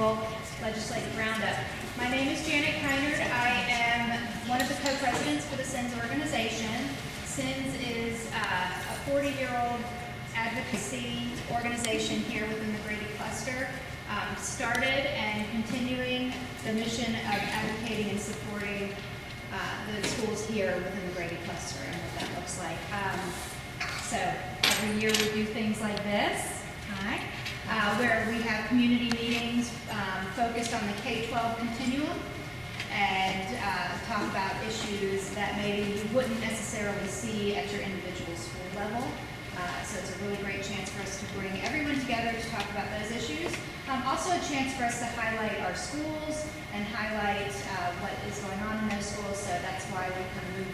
Annual Legislative Roundup. My name is Janet Keinert. I am one of the co-presidents for the CINS organization. CINS is a 40-year-old advocacy organization here within the Grady Cluster. Started and continuing the mission of advocating and supporting the schools here within the Grady Cluster and what that looks like. So every year we do things like this, where we have community meetings focused on the K-12 continuum and talk about issues that maybe you wouldn't necessarily see at your individual school level. So it's a really great chance for us to bring everyone together to talk about those issues. Also a chance for us to highlight our schools and highlight what is going on in those schools. So that's why we kind of move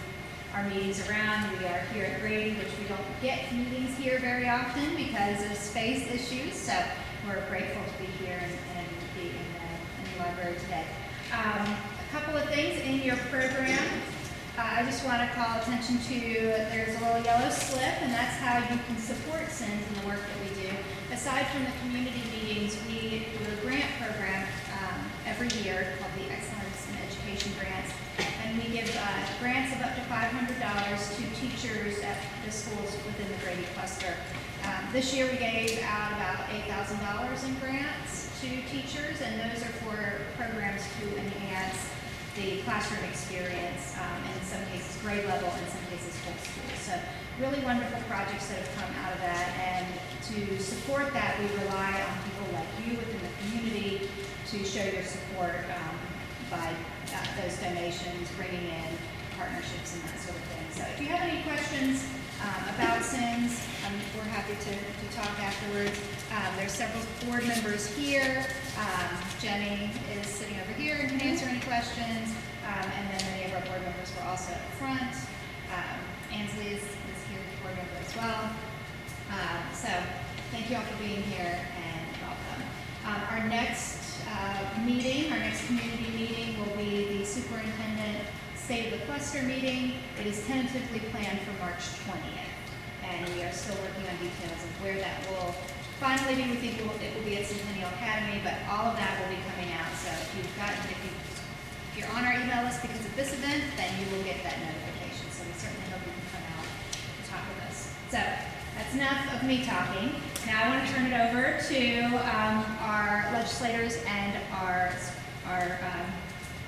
our meetings around. We are here at Grady, which we don't get meetings here very often because of space issues. So we're grateful to be here and be in the library today. A couple of things in your program. I just want to call attention to, there's a little yellow slip, and that's how you can support CINS and the work that we do. Aside from the community meetings, we do a grant program every year called the Excellence in Education Grants. And we give grants of up to $500 to teachers at the schools within the Grady Cluster. This year we gave out about $8,000 in grants to teachers, and those are for programs to enhance the classroom experience, and in some cases grade level, in some cases whole school. So really wonderful projects that have come out of that, and to support that we rely on people like you within the community to show your support by those donations, bringing in partnerships and that sort of thing. So if you have any questions about CINS, we're happy to talk afterwards. There's several board members here. Jenny is sitting over here and can answer any questions. And then many of our board members were also up front. Ansley is here, the board member as well. So thank you all for being here and welcome. Our next meeting, our next community meeting will be the Superintendent State of the Cluster meeting. It is tentatively planned for March 20th. And we are still working on details of where that will finally be. We think it will be at Centennial Academy, but all of that will be coming out. So if you're on our email list because of this event, then you will get that notification. So we certainly hope you can come out and talk with us. So that's enough of me talking. Now I want to turn it over to our legislators and our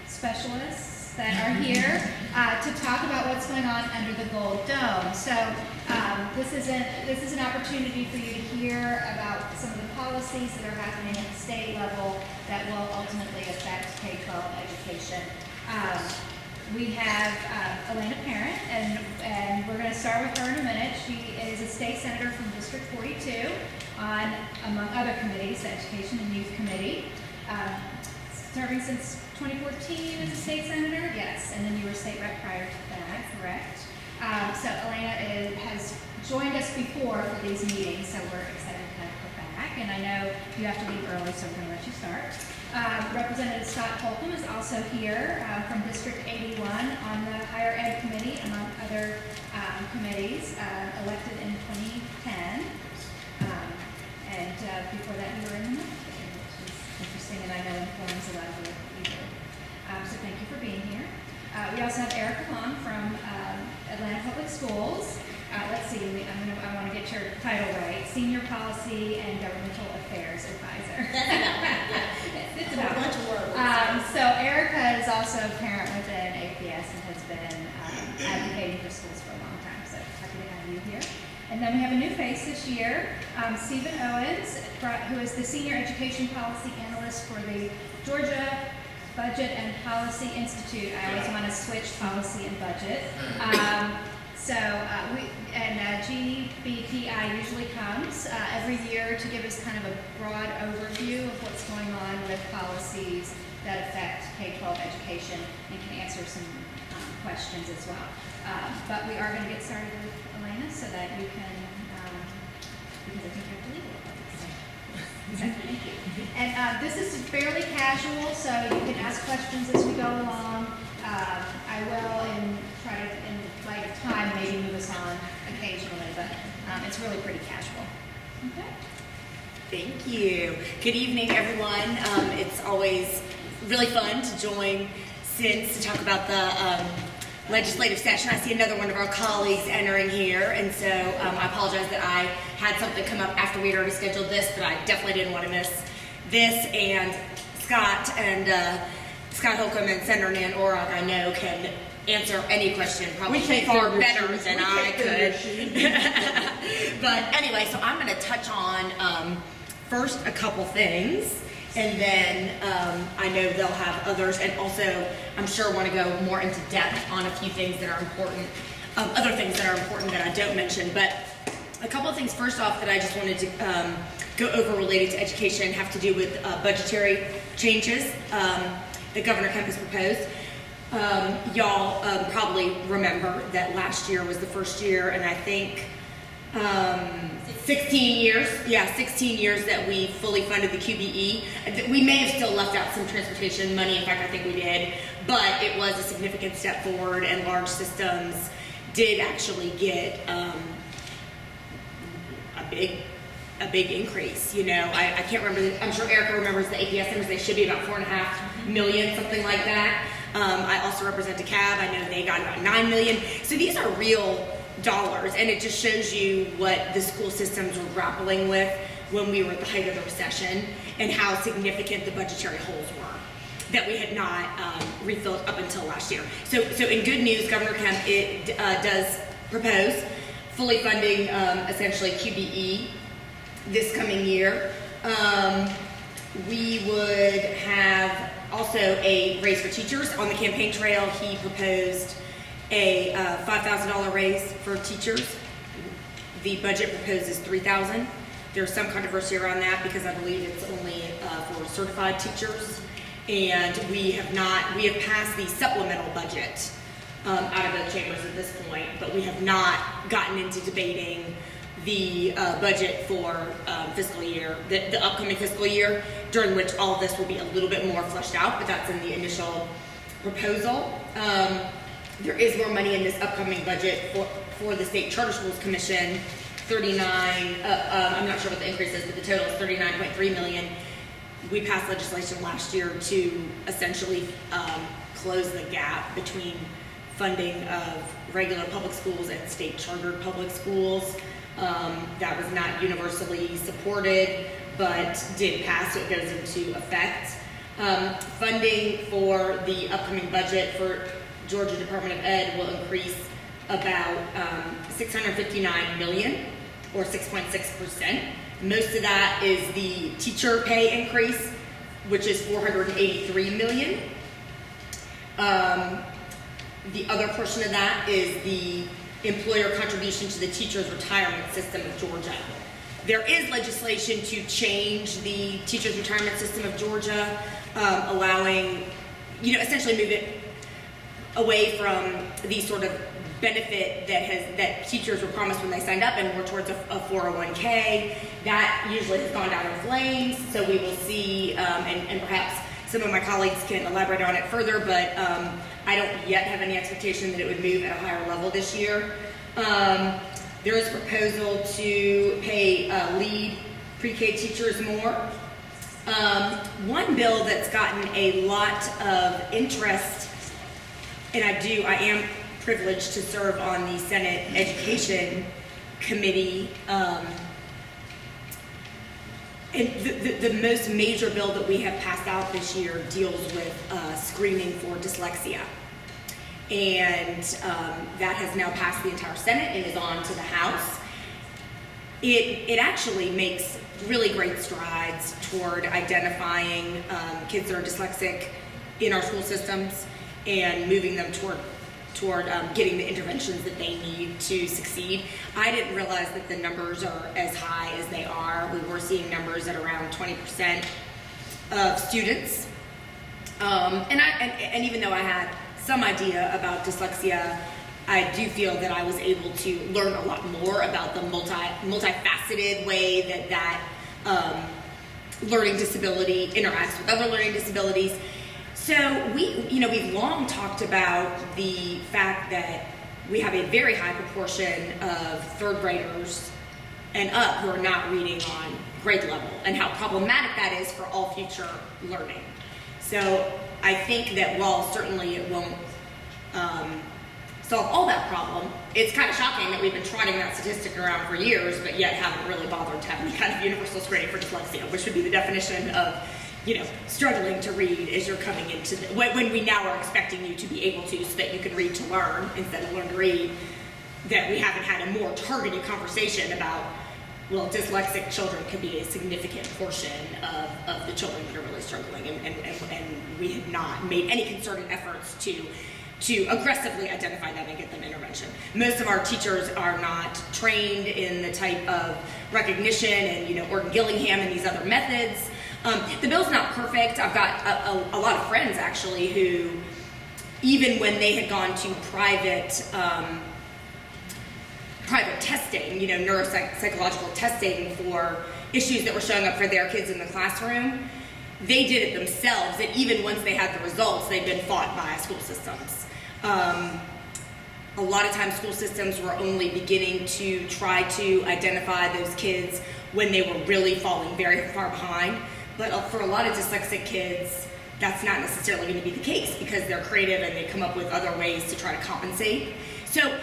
specialists that are here to talk about what's going on under the Gold Dome. So this is an opportunity for you to hear about some of the policies that are happening at the state level that will ultimately affect K-12 education. We have Elena Parent, and we're going to start with her in a minute. She is a state senator from District 42 on, among other committees, the Education and Youth Committee. Serving since 2014 as a state senator? Yes, and then you were state rep prior to that, correct? So Elena has joined us before for these meetings, so we're excited to have her back. And I know you have to leave early, so we're going to let you start. Representative Scott Holcomb is also here from District 81 on the Higher Ed Committee, among other committees, elected in 2010. And before that, you were in the military, which is interesting, and I know informs a lot of what you do. So thank you for being here. We also have Erica Long from Atlanta Public Schools. Let's see, I want to get your title right. Senior Policy and Governmental Affairs Advisor. It's about a bunch of words. So Erica is also a parent within APS and has been advocating for schools for a long time. So happy to have you here. And then we have a new face this year, Stephen Owens, who is the Senior Education Policy Analyst for the Georgia Budget and Policy Institute. I always want to switch policy and budget. GBPI usually comes every year to give us kind of a broad overview of what's going on with policies that affect K-12 education and can answer some questions as well. But we are going to get started with Elena so that you can, because I think you have to leave a little bit. So thank you. And this is fairly casual, so you can ask questions as we go along. I will, in light of time, maybe move us on occasionally, but it's really pretty casual. Okay. Thank you. Good evening, everyone. It's always really fun to join CINS to talk about the legislative session. I see another one of our colleagues entering here, and so I apologize that I had something come up after we had already scheduled this, but I definitely didn't want to miss this. And Scott Holcomb and Senator Nan Orog, I know, can answer any question probably far better than I could. But anyway, so I'm going to touch on first a couple things, and then I know they'll have others, and also I'm sure want to go more into depth on a few things that are important, other things that are important that I don't mention. But a couple of things first off that I just wanted to go over related to education have to do with budgetary changes that Governor Kemp has proposed. Y'all probably remember that last year was the first year, and I think 16 years that we fully funded the QBE. We may have still left out some transportation money. In fact, I think we did, but it was a significant step forward, and large systems did actually get a big increase. You know, I can't remember. I'm sure Erica remembers the APS numbers. They should be about $4.5 million, something like that. I also represent DeKalb. I know they got about $9 million. So these are real dollars, and it just shows you what the school systems were grappling with when we were at the height of the recession, and how significant the budgetary holes were that we had not refilled up until last year. So in good news, Governor Kemp does propose fully funding essentially QBE this coming year. We would have also a raise for teachers. On the campaign trail, he proposed a $5,000 raise for teachers. The budget proposes $3,000. There's some controversy around that because I believe it's only for certified teachers, and we have passed the supplemental budget out of the chambers at this point, but we have not gotten into debating the budget for fiscal year, the upcoming fiscal year, during which all of this will be a little bit more fleshed out, but that's in the initial proposal. There is more money in this upcoming budget for the State Charter Schools Commission, I'm not sure what the increase is, but the total is $39.3 million. We passed legislation last year to essentially close the gap between funding of regular public schools and state chartered public schools. That was not universally supported, but did pass, so it goes into effect. Funding for the upcoming budget for Georgia Department of Ed will increase about $659 million, or 6.6%. Most of that is the teacher pay increase, which is $483 million. The other portion of that is the employer contribution to the teachers' retirement system of Georgia. There is legislation to change the teachers' retirement system of Georgia, allowing, essentially move it away from the sort of benefit that teachers were promised when they signed up, and more towards a 401k. That usually has gone down in flames, so we will see, and perhaps some of my colleagues can elaborate on it further, but I don't yet have any expectation that it would move at a higher level this year. There is a proposal to pay lead pre-K teachers more. One bill that's gotten a lot of interest, and I am privileged to serve on the Senate Education Committee. And the most major bill that we have passed out this year deals with screening for dyslexia. And that has now passed the entire Senate and is on to the House. It actually makes really great strides toward identifying kids that are dyslexic in our school systems and moving them toward getting the interventions that they need to succeed. I didn't realize that the numbers are as high as they are. We were seeing numbers at around 20% of students. And even though I had some idea about dyslexia, I do feel that I was able to learn a lot more about the multifaceted way that learning disability interacts with other learning disabilities. So we've long talked about the fact that we have a very high proportion of third graders and up who are not reading on grade level, and how problematic that is for all future learning. So I think that while certainly it won't solve all that problem, it's kind of shocking that we've been trotting that statistic around for years, but yet haven't really bothered to have any kind of universal screening for dyslexia, which would be the definition of, you know, struggling to read as you're coming into the, when we now are expecting you to be able to, so that you can read to learn instead of learn to read, that we haven't had a more targeted conversation about, well, dyslexic children could be a significant portion of the children that are really struggling, and we have not made any concerted efforts to aggressively identify them and get them intervention. Most of our teachers are not trained in the type of recognition and, you know, Orton Gillingham and these other methods. The bill's not perfect. I've got a lot of friends actually who, even when they had gone to private testing, you know, neuropsychological testing for issues that were showing up for their kids in the classroom, they did it themselves, and even once they had the results, they'd been fought by school systems. A lot of times school systems were only beginning to try to identify those kids when they were really falling very far behind. But for a lot of dyslexic kids, that's not necessarily going to be the case, because they're creative and they come up with other ways to try to compensate. So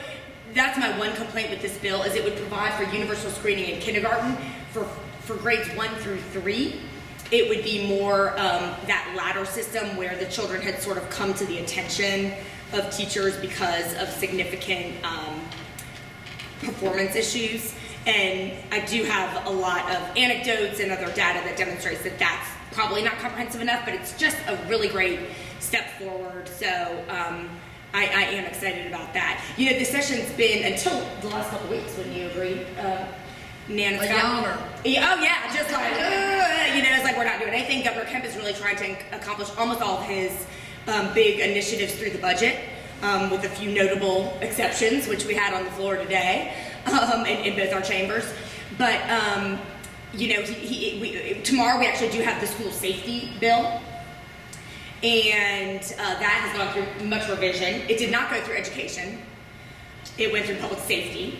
that's my one complaint with this bill, is it would provide for universal screening in kindergarten for grades 1 through 3. It would be more that ladder system where the children had sort of come to the attention of teachers because of significant performance issues. And I do have a lot of anecdotes and other data that demonstrates that that's probably not comprehensive enough, but it's just a really great step forward. So I am excited about that. You know, the session's been, until the last couple weeks, wouldn't you agree? Nan and Scott? Yeah, oh yeah, just like, you know, it's like we're not doing anything. Governor Kemp is really trying to accomplish almost all of his big initiatives through the budget, with a few notable exceptions, which we had on the floor today, in both our chambers. But, you know, tomorrow we actually do have the school safety bill, and that has gone through much revision. It did not go through education. It went through public safety.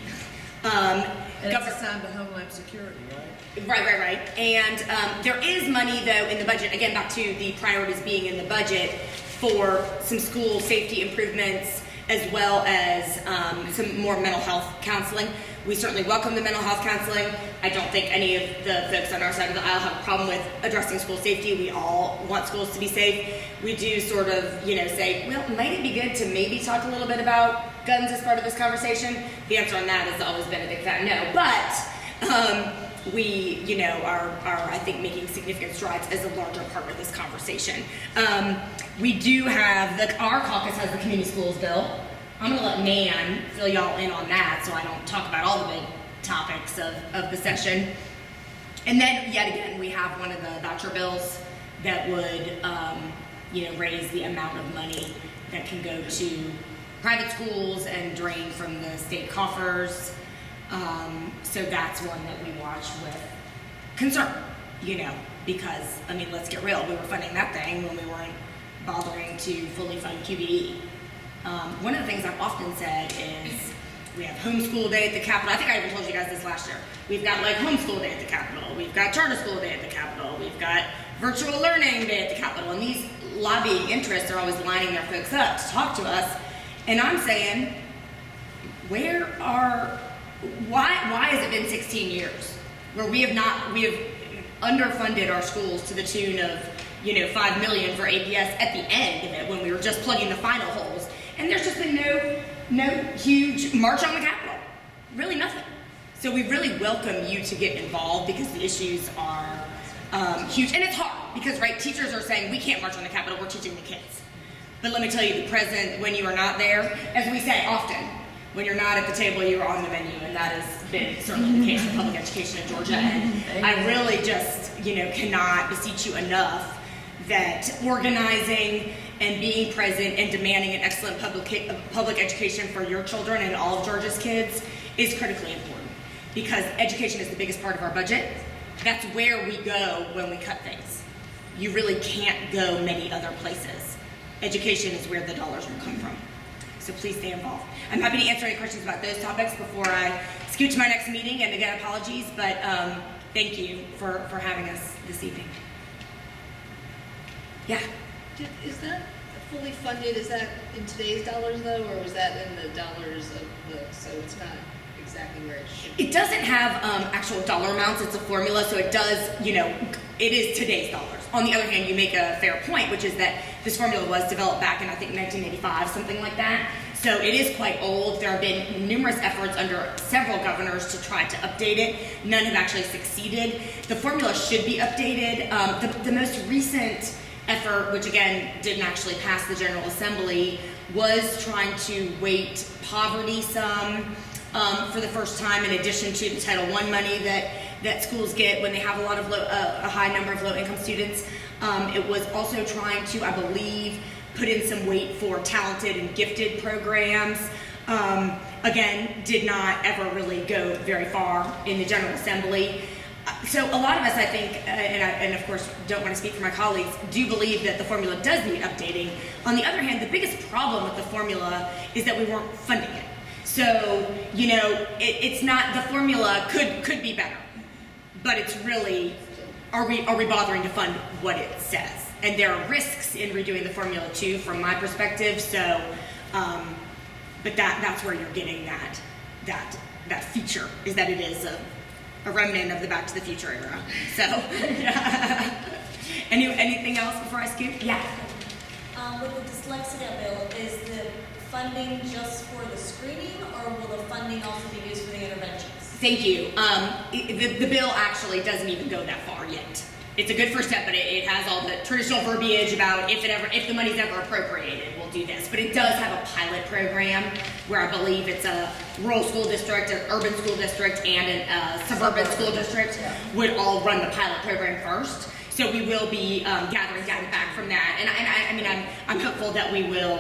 And it's assigned to Homeland Security, right? Right. And there is money, though, in the budget, again, back to the priorities being in the budget, for some school safety improvements, as well as some more mental health counseling. We certainly welcome the mental health counseling. I don't think any of the folks on our side of the aisle have a problem with addressing school safety. We all want schools to be safe. We do sort of, you know, say, well, might it be good to maybe talk a little bit about guns as part of this conversation? The answer on that has always been a big fat no. But we, you know, are I think making significant strides as a larger part of this conversation. We do have, our caucus has the community schools bill. I'm gonna let Nan fill y'all in on that so I don't talk about all the big topics of the session. And then, yet again, we have one of the voucher bills that would, you know, raise the amount of money that can go to private schools and drain from the state coffers. So that's one that we watch with concern, you know, because, I mean, let's get real, we were funding that thing when we weren't bothering to fully fund QBE. One of the things I've often said is we have homeschool day at the Capitol. I think I even told you guys this last year. We've got like homeschool day at the Capitol. We've got charter school day at the Capitol. We've got virtual learning day at the Capitol. And these lobbying interests are always lining their folks up to talk to us. And I'm saying, why has it been 16 years where we have underfunded our schools to the tune of, you know, $5 million for APS at the end of it when we were just plugging the final holes, and there's just been no huge march on the Capitol, really nothing. So we really welcome you to get involved, because the issues are huge, and it's hard because, right, teachers are saying we can't march on the Capitol, we're teaching the kids. But let me tell you, the present, when you are not there, as we say often, when you're not at the table, you are on the menu, and that has been certainly the case in public education in Georgia. And I really just, you know, cannot beseech you enough that organizing and being present and demanding an excellent public education for your children and all of Georgia's kids is critically important, because education is the biggest part of our budget. That's where we go when we cut things. You really can't go many other places. Education is where the dollars will come from. So please stay involved. I'm happy to answer any questions about those topics before I scoot to my next meeting. And again, apologies, but thank you for having us this evening. Yeah. Is that fully funded, is that in today's dollars though, or was that in the dollars of so it's not exactly where it should be? It doesn't have actual dollar amounts. It's a formula, so it does, it is today's dollars. On the other hand, you make a fair point, which is that this formula was developed back in, I think, 1985, something like that. So it is quite old. There have been numerous efforts under several governors to try to update it. None have actually succeeded. The formula should be updated. The most recent effort, which again didn't actually pass the General Assembly, was trying to weight poverty sum for the first time, in addition to the Title I money that schools get when they have a high number of low-income students. It was also trying to, I believe, put in some weight for talented and gifted programs. Again, did not ever really go very far in the General Assembly. So a lot of us, I think, and of course don't want to speak for my colleagues, do believe that the formula does need updating. On the other hand, the biggest problem with the formula is that we weren't funding it. So, it's not, the formula could be better, but it's really, are we bothering to fund what it says? And there are risks in redoing the formula too, from my perspective. So, but that's where you're getting that feature, is that it is a remnant of the Back to the Future era. So, yeah. Anything else before I scoot? Yeah. With the dyslexia bill, is the funding just for the screening, or will the funding also be used for the interventions? Thank you. The bill actually doesn't even go that far yet. It's a good first step, but it has all the traditional verbiage about if the money's ever appropriated, we'll do this. But it does have a pilot program where I believe it's a rural school district, an urban school district, and a suburban school district would all run the pilot program first. So we will be gathering data back from that, and I'm hopeful that we will,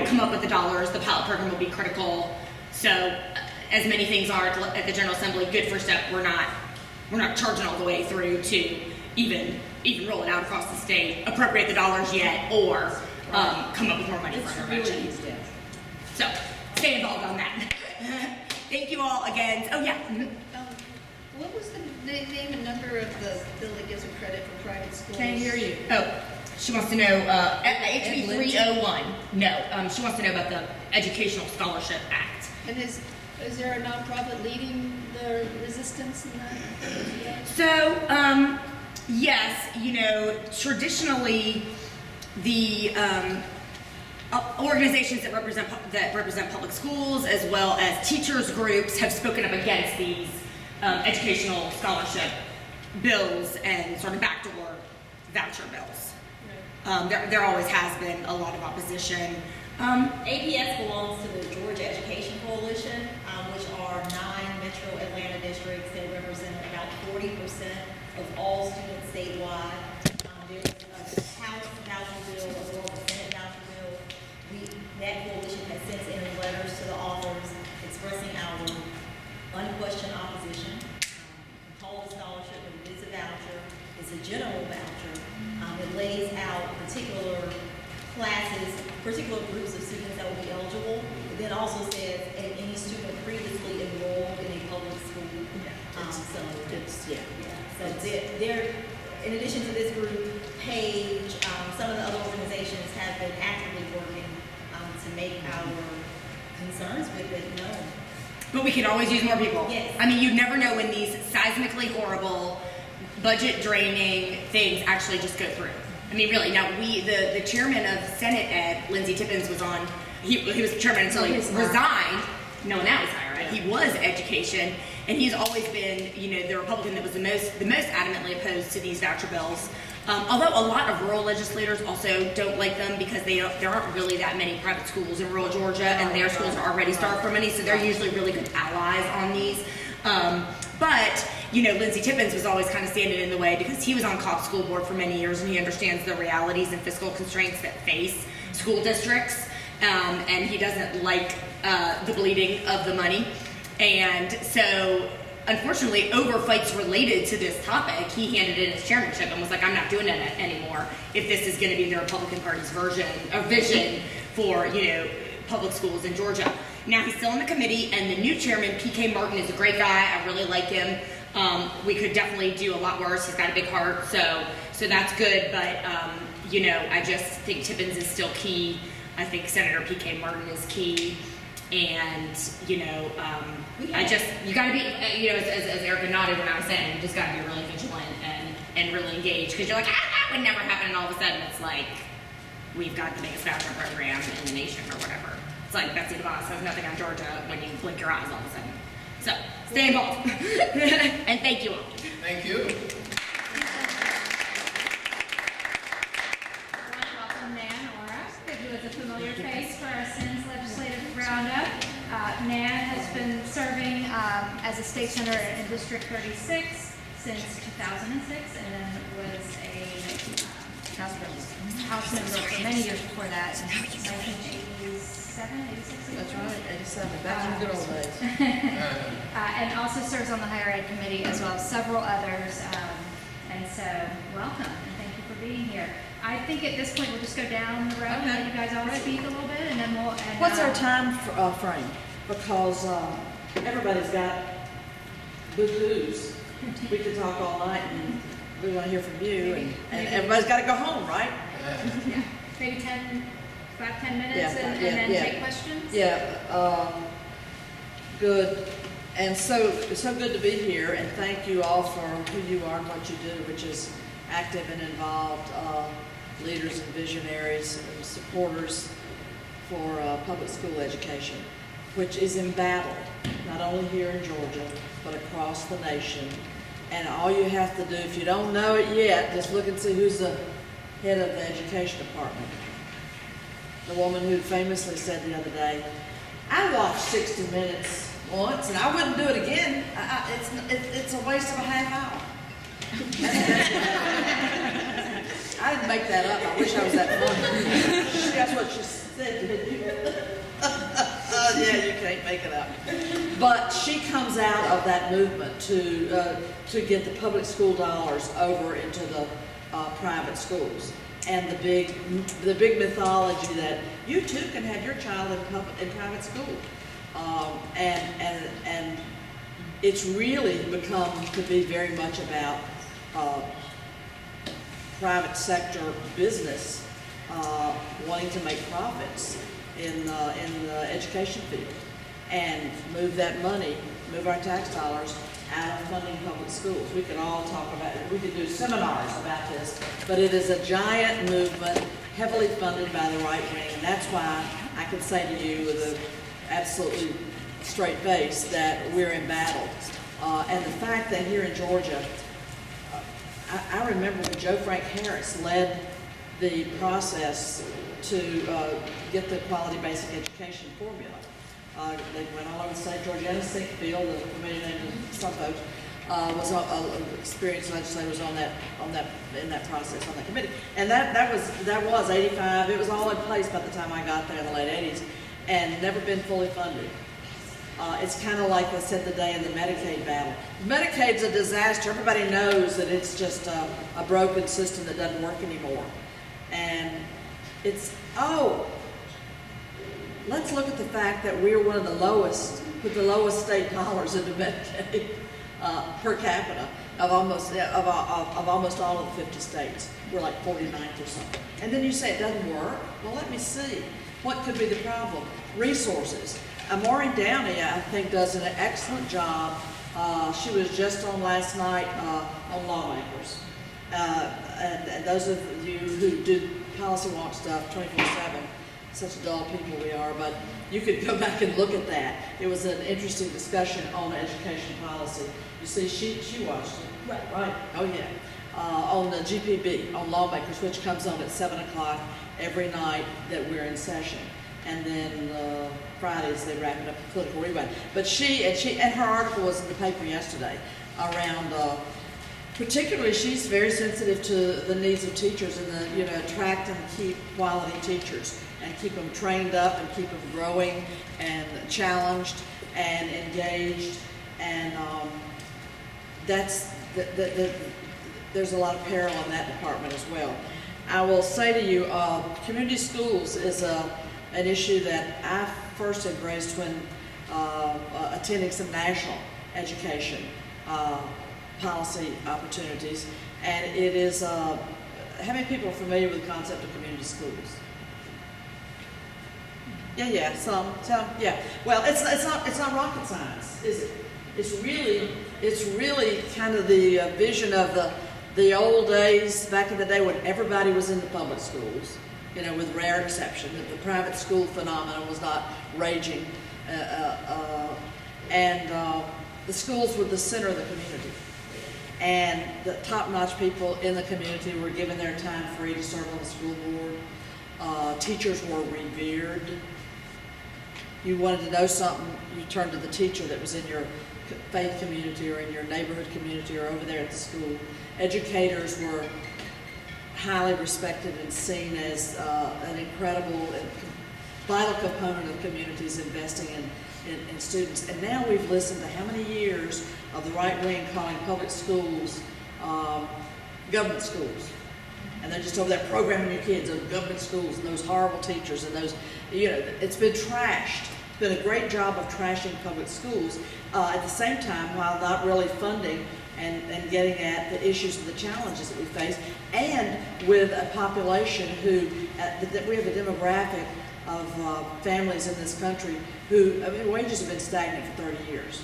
come up with the dollars. The pilot program will be critical. So, as many things are at the General Assembly, good first step. We're not charging all the way through to even roll it out across the state, appropriate the dollars yet, or come up with more money for intervention. Really So, stay involved on that. Thank you all again. Oh yeah. Mm-hmm. What was the name and number of the bill that gives a credit for private schools? Can't hear you. Oh, she wants to know, HB 301. No, she wants to know about the Educational Scholarship Act. And is there a nonprofit leading the resistance in that? So, yes, traditionally, the organizations that represent public schools, as well as teachers groups, have spoken up against these educational scholarship bills and sort of backdoor voucher bills. There always has been a lot of opposition. APS belongs to the Georgia Education Coalition, which are 9 metro Atlanta districts. They represent about 40% of all students statewide. There's a House voucher bill as well as a Senate voucher bill. That coalition has sent in letters to the authors expressing our unquestioned opposition. Call it a scholarship, but it is a voucher. It's a general voucher. It lays out particular classes, particular groups of students that will be eligible. It then also says any student previously enrolled in a public school. So they're, in addition to this group, Page, some of the other organizations have been actively working to make our concerns with it known. But we can always use more people. Yes. You never know when these seismically horrible, budget draining things actually just go through. Really. Now, the chairman of Senate Ed, Lindsey Tippins, was on. He was the chairman until he resigned. No, now he's hired. Right? He was education, and he's always been, the Republican that was the most adamantly opposed to these voucher bills. Although a lot of rural legislators also don't like them because there aren't really that many private schools in rural Georgia, and their schools are already starved for money, so they're usually really good allies on these. But Lindsey Tippins was always kind of standing in the way because he was on Cobb School Board for many years, and he understands the realities and fiscal constraints that face school districts, and he doesn't like the bleeding of the money. And so, unfortunately, over fights related to this topic, he handed in his chairmanship and was like, I'm not doing it anymore if this is going to be the Republican Party's vision for, public schools in Georgia. Now he's still in the committee, and the new chairman, PK Martin, is a great guy. I really like him. We could definitely do a lot worse. He's got a big heart, so that's good. But you know, I just think Tippins is still key. I think Senator PK Martin is key, and you know, you got to be, you know, as Erica nodded when I was saying, you just got to be really vigilant and really engaged, because you're like, that would never happen, and all of a sudden it's like, we've got the biggest voucher program in the nation or whatever. It's like Betsy DeVos has nothing on Georgia when you blink your eyes all of a sudden. So stay involved. And thank you all. Thank you. I want to welcome Nan Ora, who is a familiar face for our CINS legislative roundup. Nan has been serving as a state senator in District 36 since 2006, and then was a House member for many years before that, in 1987, 86. That's right, 87, back in the good old days. And also serves on the higher ed committee as well as several others. And so, welcome, and thank you for being here. I think at this point we'll just go down the road and let you guys all speak a little bit, and then we'll. And, What's our time frame? Because everybody's got boo-hoos. We could talk all night, and we want to hear from you, and everybody's got to go home, right? Yeah, maybe 10 minutes, Yeah, and then take questions? Yeah, good. And so good to be here, and thank you all for who you are and what you do, which is active and involved leaders and visionaries and supporters for public school education, which is embattled, not only here in Georgia, but across the nation. And all you have to do, if you don't know it yet, just look and see who's the head of the education department. The woman who famously said the other day, I watched 60 Minutes once, and I wouldn't do it again. It's a waste of a half hour. I didn't make that up. I wish I was that funny. That's what she said, didn't you? Yeah, you can't make it up. But she comes out of that movement to get the public school dollars over into the private schools, and the big mythology that you too can have your child in private school, and it's really become to be very much about private sector business wanting to make profits in the education field, and move our tax dollars out of funding public schools. We could all talk about it. We could do seminars about this, but it is a giant movement, heavily funded by the right wing, and that's why I can say to you with an absolutely straight face that we're embattled. And the fact that here in Georgia, I remember when Joe Frank Harris led the process to get the quality basic education formula. They went all over the state. Georgiana Sinkfield, the familiar name to some folks, was an experienced legislator, was in that process, on that committee. And that was 85. It was all in place by the time I got there in the late 80s, and never been fully funded. It's kind of like I said the day in the Medicaid battle. Medicaid's a disaster. Everybody knows that it's just a broken system that doesn't work anymore. And let's look at the fact that we're one of the lowest, with the lowest state dollars into Medicaid per capita of almost all of the 50 states. We're like 49th or something. And then you say it doesn't work? Well, let me see. What could be the problem? Resources. Maureen Downey, I think, does an excellent job. She was just on last night on Lawmakers. And those of you who do policy wonk stuff 24/7, such dull people we are, but you could go back and look at that. It was an interesting discussion on education policy. You see, she watched it. Right. Oh yeah. On the GPB, on Lawmakers, which comes on at 7 o'clock every night that we're in session. And then Fridays they wrap it up with Political Rewind. But and her article was in the paper yesterday around, particularly she's very sensitive to the needs of teachers and attract and keep quality teachers and keep them trained up and keep them growing and challenged and engaged. And there's a lot of peril in that department as well. I will say to you, community schools is a an issue that I first embraced when attending some national education policy opportunities, and it is, how many people are familiar with the concept of community schools? Yeah, some, yeah. Well, it's not rocket science, is it? It's really kind of the vision of the old days, back in the day when everybody was in the public schools, you know, with rare exception, that the private school phenomenon was not raging, and the schools were the center of the community. And the top-notch people in the community were given their time free to serve on the school board. Teachers were revered. You wanted to know something, you turned to the teacher that was in your faith community or in your neighborhood community or over there at the school. Educators were highly respected and seen as an incredible and vital component of communities investing in students. And now we've listened to how many years of the right wing calling public schools government schools. And they're just over there programming your kids in government schools and those horrible teachers and those, you know, it's been trashed. It's been a great job of trashing public schools. At the same time, while not really funding and getting at the issues and the challenges that we face, and with a population who, that we have a demographic of families in this country who, I mean, wages have been stagnant for 30 years.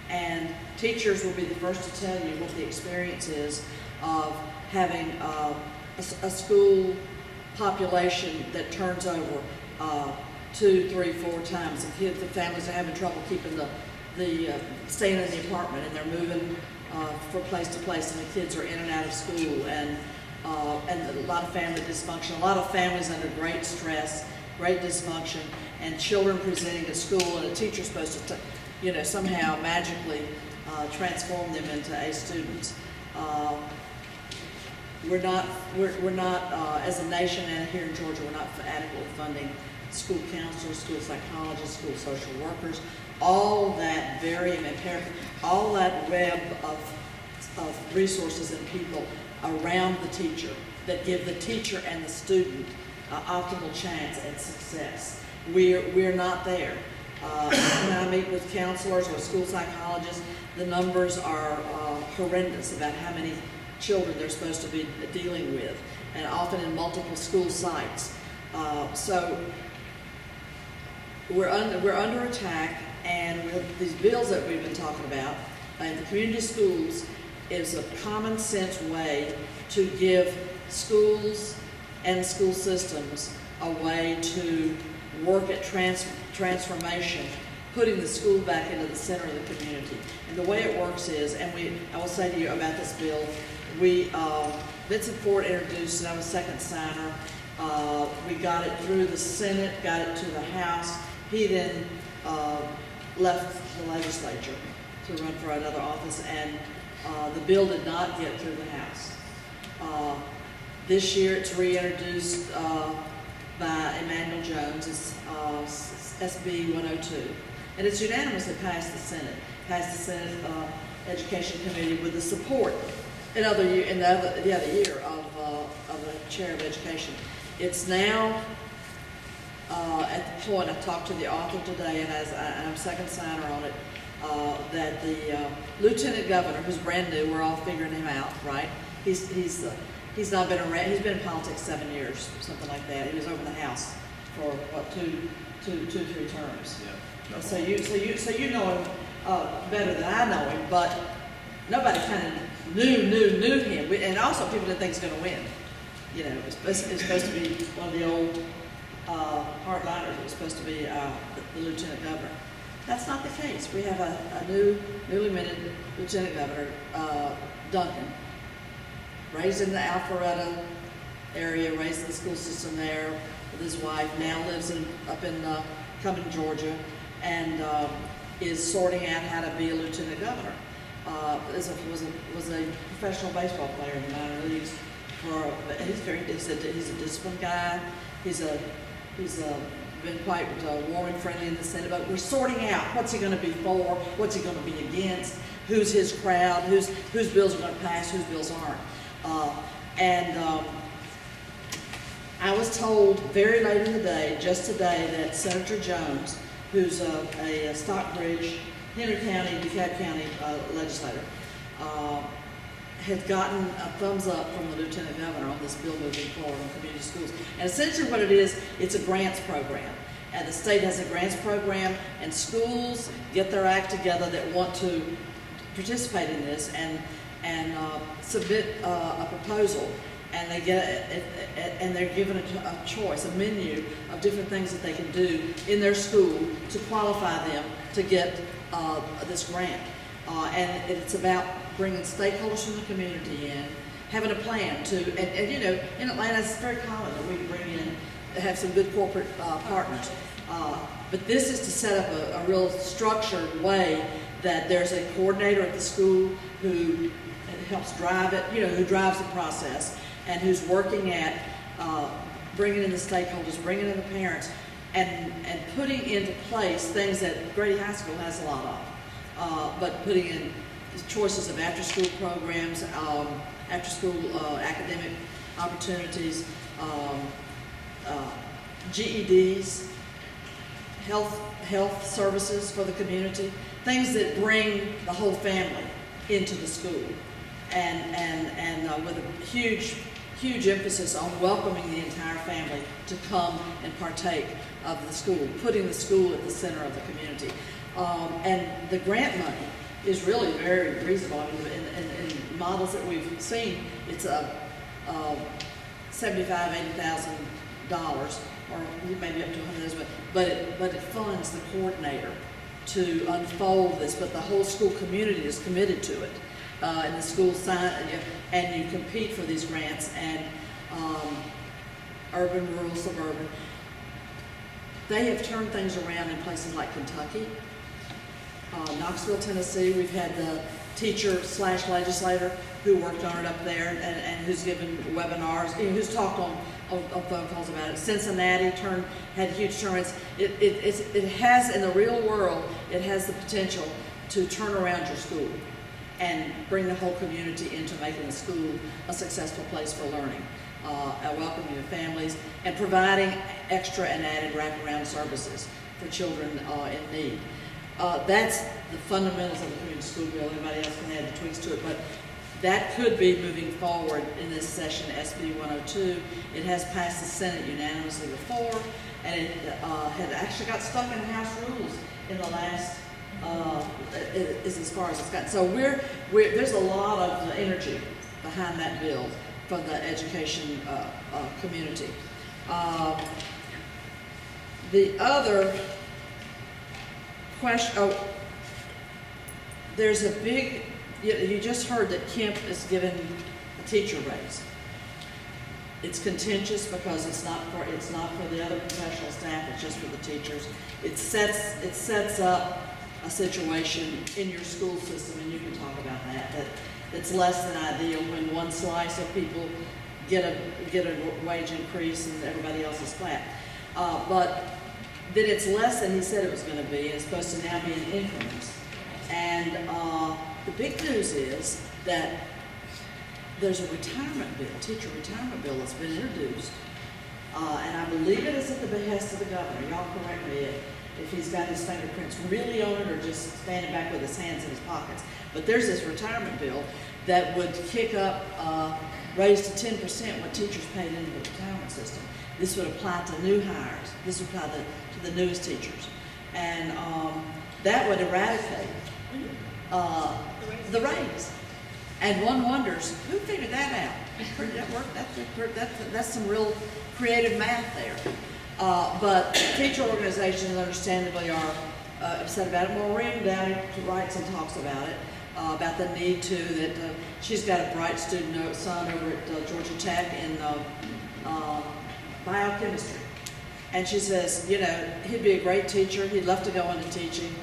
And teachers will be the first to tell you what the experience is of having a school population that turns over 2, 3, 4 times. The families are having trouble keeping staying in the apartment, and they're moving from place to place, and the kids are in and out of school, and a lot of family dysfunction, a lot of families under great stress, great dysfunction, and children presenting at school, and a teacher's supposed to, you know, somehow magically transform them into A students. We're not, as a nation and here in Georgia, we're not adequately funding school counselors, school psychologists, school social workers, all that varying and all that web of resources and people around the teacher that give the teacher and the student optimal chance at success. We're not there. When I meet with counselors or school psychologists, the numbers are horrendous about how many children they're supposed to be dealing with, and often in multiple school sites. So we're under attack, and with these bills that we've been talking about, and the community schools is a common sense way to give schools and school systems a way to work at transformation, putting the school back into the center of the community. And the way it works is, and I will say to you about this bill, Vincent Ford introduced it, I was second signer. We got it through the Senate, got it to the House. He then left the legislature to run for another office, and the bill did not get through the House. This year it's reintroduced by Emmanuel Jones. It's SB 102, and it's unanimously passed the Senate. Education Committee with the support the other year of the chair of education. It's now at the point, I talked to the author today, and I'm second signer on it, that the lieutenant governor, who's brand new, we're all figuring him out, right? He's not been around. He's been in politics 7 years, something like that. He was over in the House for what, two, 3 terms. Yeah. So you know him better than I know him, but nobody kind of knew him. And also, people didn't think he's going to win. You know, it's supposed to be one of the old hardliners. It was supposed to be the lieutenant governor. That's not the case. We have a newly minted lieutenant governor, Duncan, raised in the Alpharetta area, raised in the school system there with his wife, now lives up in Cumming, Georgia, and is sorting out how to be a lieutenant governor. Was a professional baseball player in the minor leagues. He's a disciplined guy. He's been quite warm and friendly in the Senate, but we're sorting out what's he going to be for, what's he going to be against, who's his crowd, whose bills are going to pass, whose bills aren't. I was told very late in the day, just today, that Senator Jones, who's a Stockbridge, Henry County, DeKalb County legislator, had gotten a thumbs up from the Lieutenant Governor on this bill moving forward on community schools. And essentially what it is, it's a grants program. And the state has a grants program, and schools get their act together that want to participate in this and submit a proposal, and they get and they're given a choice, a menu of different things that they can do in their school to qualify them to get this grant. And it's about bringing stakeholders from the community in, having a plan to, and you know, in Atlanta it's very common that we bring in, have some good corporate partners. But this is to set up a real structured way that there's a coordinator at the school who helps drive it, you know, who drives the process, and who's working at bringing in the stakeholders, bringing in the parents, and putting into place things that Grady High School has a lot of, but putting in choices of after-school programs, after-school academic opportunities, GEDs, health services for the community, things that bring the whole family into the school, and with a huge emphasis on welcoming the entire family to come and partake of the school, putting the school at the center of the community. And the grant money is really very reasonable. I mean, in models that we've seen, it's $75,000-$80,000, or maybe up to $100,000, but it funds the coordinator to unfold this. But the whole school community is committed to it, and the school sign, and you compete for these grants, and urban, rural, suburban. They have turned things around in places like Kentucky, Knoxville, Tennessee. We've had the teacher/legislator who worked on it up there, and who's given webinars, you know, who's talked on phone calls about it. Cincinnati had huge tournaments. It has, in the real world, it has the potential to turn around your school and bring the whole community into making the school a successful place for learning, welcoming the families, and providing extra and added wraparound services for children in need. That's the fundamentals of the community school bill. Anybody else can add the tweaks to it, but that could be moving forward in this session, SB 102. It has passed the Senate unanimously before, and it had actually got stuck in House rules in the last, is as far as it's gotten. So there's a lot of energy behind that bill from the education community. The other question, there's a big, you just heard that Kemp is giving a teacher raise. It's contentious because it's not for the other professional staff, it's just for the teachers. It sets up a situation in your school system, and you can talk about that it's less than ideal when one slice of people get a wage increase and everybody else is flat. But then it's less than he said it was going to be, and it's supposed to now be in increments. And the big news is that there's a retirement bill, teacher retirement bill that's been introduced, and I believe it is at the behest of the governor. Y'all correct me if he's got his fingerprints really on it or just standing back with his hands in his pockets. But there's this retirement bill that would kick up, raise to 10% what teachers paid into the retirement system. This would apply to new hires. This would apply to the newest teachers. And that would eradicate the raise. And one wonders, who figured that out? Where did that work? That's some real creative math there. But teacher organizations understandably are upset about it. Maureen Downey writes and talks about it, about the need to, that she's got a bright student son over at Georgia Tech in biochemistry. And she says, you know, he'd be a great teacher. He'd love to go into teaching.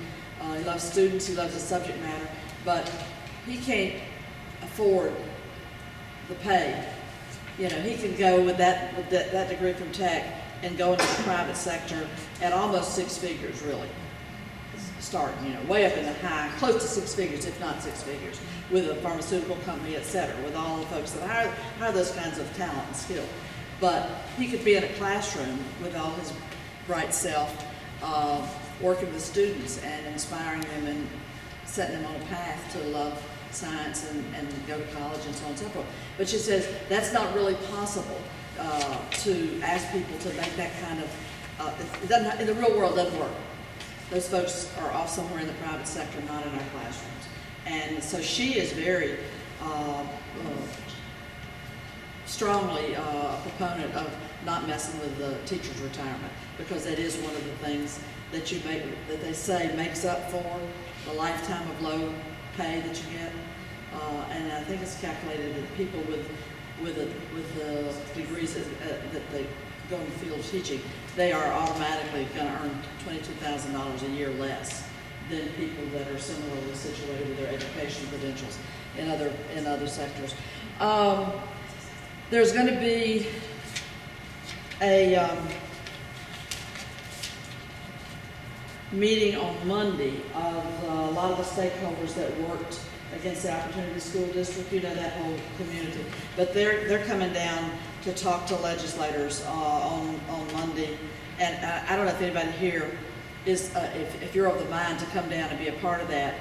He loves students. He loves the subject matter. But he can't afford the pay. You know, he can go with that degree from Tech and go into the private sector at almost six figures, really. Starting, you know, way up in the high, close to six figures, if not six figures, with a pharmaceutical company, et cetera, with all the folks that hire those kinds of talent and skill. But he could be in a classroom with all his bright self, working with students and inspiring them and setting them on a path to love science and go to college and so on and so forth. But she says that's not really possible to ask people to make that kind of, it doesn't, in the real world, it doesn't work. Those folks are off somewhere in the private sector, not in our classrooms. And so she is very strongly a proponent of not messing with the teacher's retirement, because that is one of the things that you make, that they say makes up for the lifetime of low pay that you get. And I think it's calculated that people with the degrees that they go in the field of teaching, they are automatically going to earn $22,000 a year less than people that are similarly situated with their education credentials in other sectors. There's going to be a meeting on Monday of a lot of the stakeholders that worked against the Opportunity School District. You know that whole community, but they're coming down to talk to legislators on Monday. And I don't know if anybody here is, if you're of the mind to come down and be a part of that.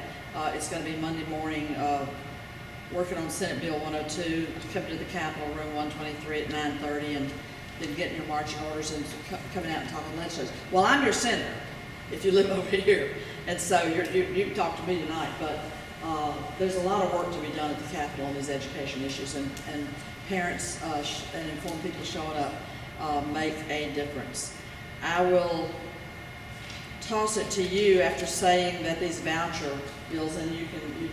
It's going to be Monday morning, working on Senate Bill 102, coming to the Capitol Room 123 at 9:30, and then getting your marching orders and coming out and talking to legislators. Well, I'm your senator if you live over here, and so you can talk to me tonight, but there's a lot of work to be done at the Capitol on these education issues, and parents and informed people showing up make a difference. I will toss it to you after saying that these voucher bills, and you've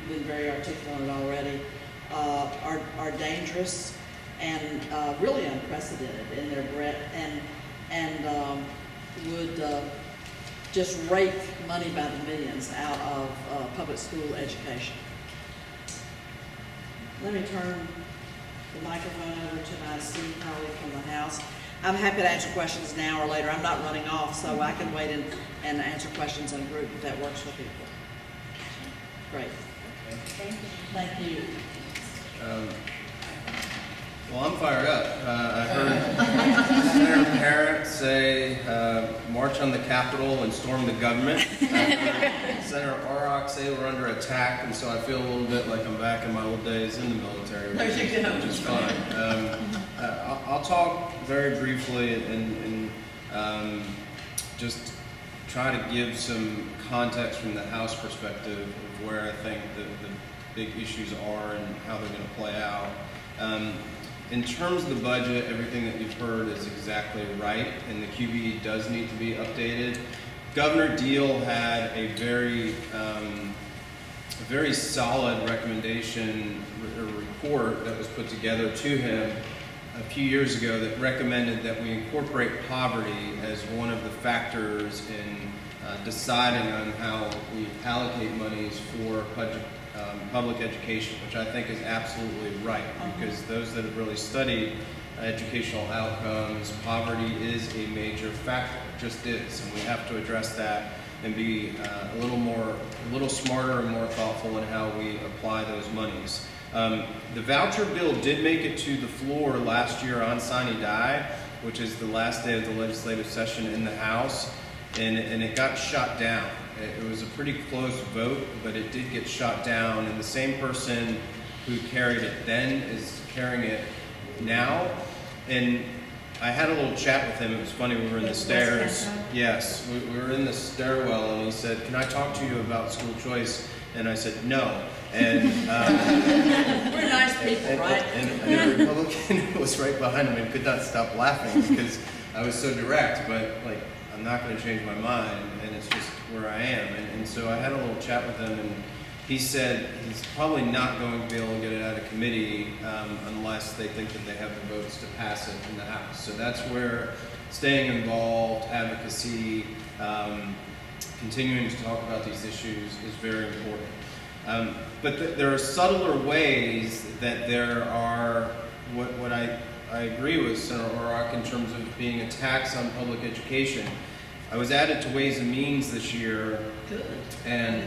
been very articulate on it already, are dangerous and really unprecedented in their breadth, and would just rake money by the millions out of public school education. Let me turn the microphone over to my esteemed colleague from the House. I'm happy to answer questions now or later. I'm not running off, so I can wait and answer questions in a group if that works for people. Great. Thank you. Well, I'm fired up. I heard Senator Parent say, march on the Capitol and storm the government. I heard Senator Auroch say we're under attack, and so I feel a little bit like I'm back in my old days in the military, which is fun. I'll talk very briefly and just try to give some context from the House perspective of where I think the big issues are and how they're going to play out. In terms of the budget, everything that you've heard is exactly right, and the QBE does need to be updated. Governor Deal had a very solid recommendation report that was put together to him a few years ago that recommended that we incorporate poverty as one of the factors in deciding on how we allocate monies for public education, which I think is absolutely right, because those that have really studied educational outcomes, poverty is a major factor. It just is, and we have to address that and be a little smarter and more thoughtful in how we apply those monies. The voucher bill did make it to the floor last year on sine die, which is the last day of the legislative session in the House, and it got shot down. It was a pretty close vote, but it did get shot down, and the same person who carried it then is carrying it now. And I had a little chat with him. It was funny, we were in the stairs. Yes, we were in the stairwell, and he said, "Can I talk to you about school choice?" And I said, "No." And we're nice people, right? And the Republican who was right behind him and could not stop laughing because I was so direct, but like, I'm not going to change my mind, and it's just where I am. And so I had a little chat with him, and he said he's probably not going to be able to get it out of committee unless they think that they have the votes to pass it in the House. So that's where staying involved, advocacy, continuing to talk about these issues is very important. But there are subtler ways that there are what I agree with Senator Auroch in terms of being a tax on public education. I was added to Ways and Means this year. Good. And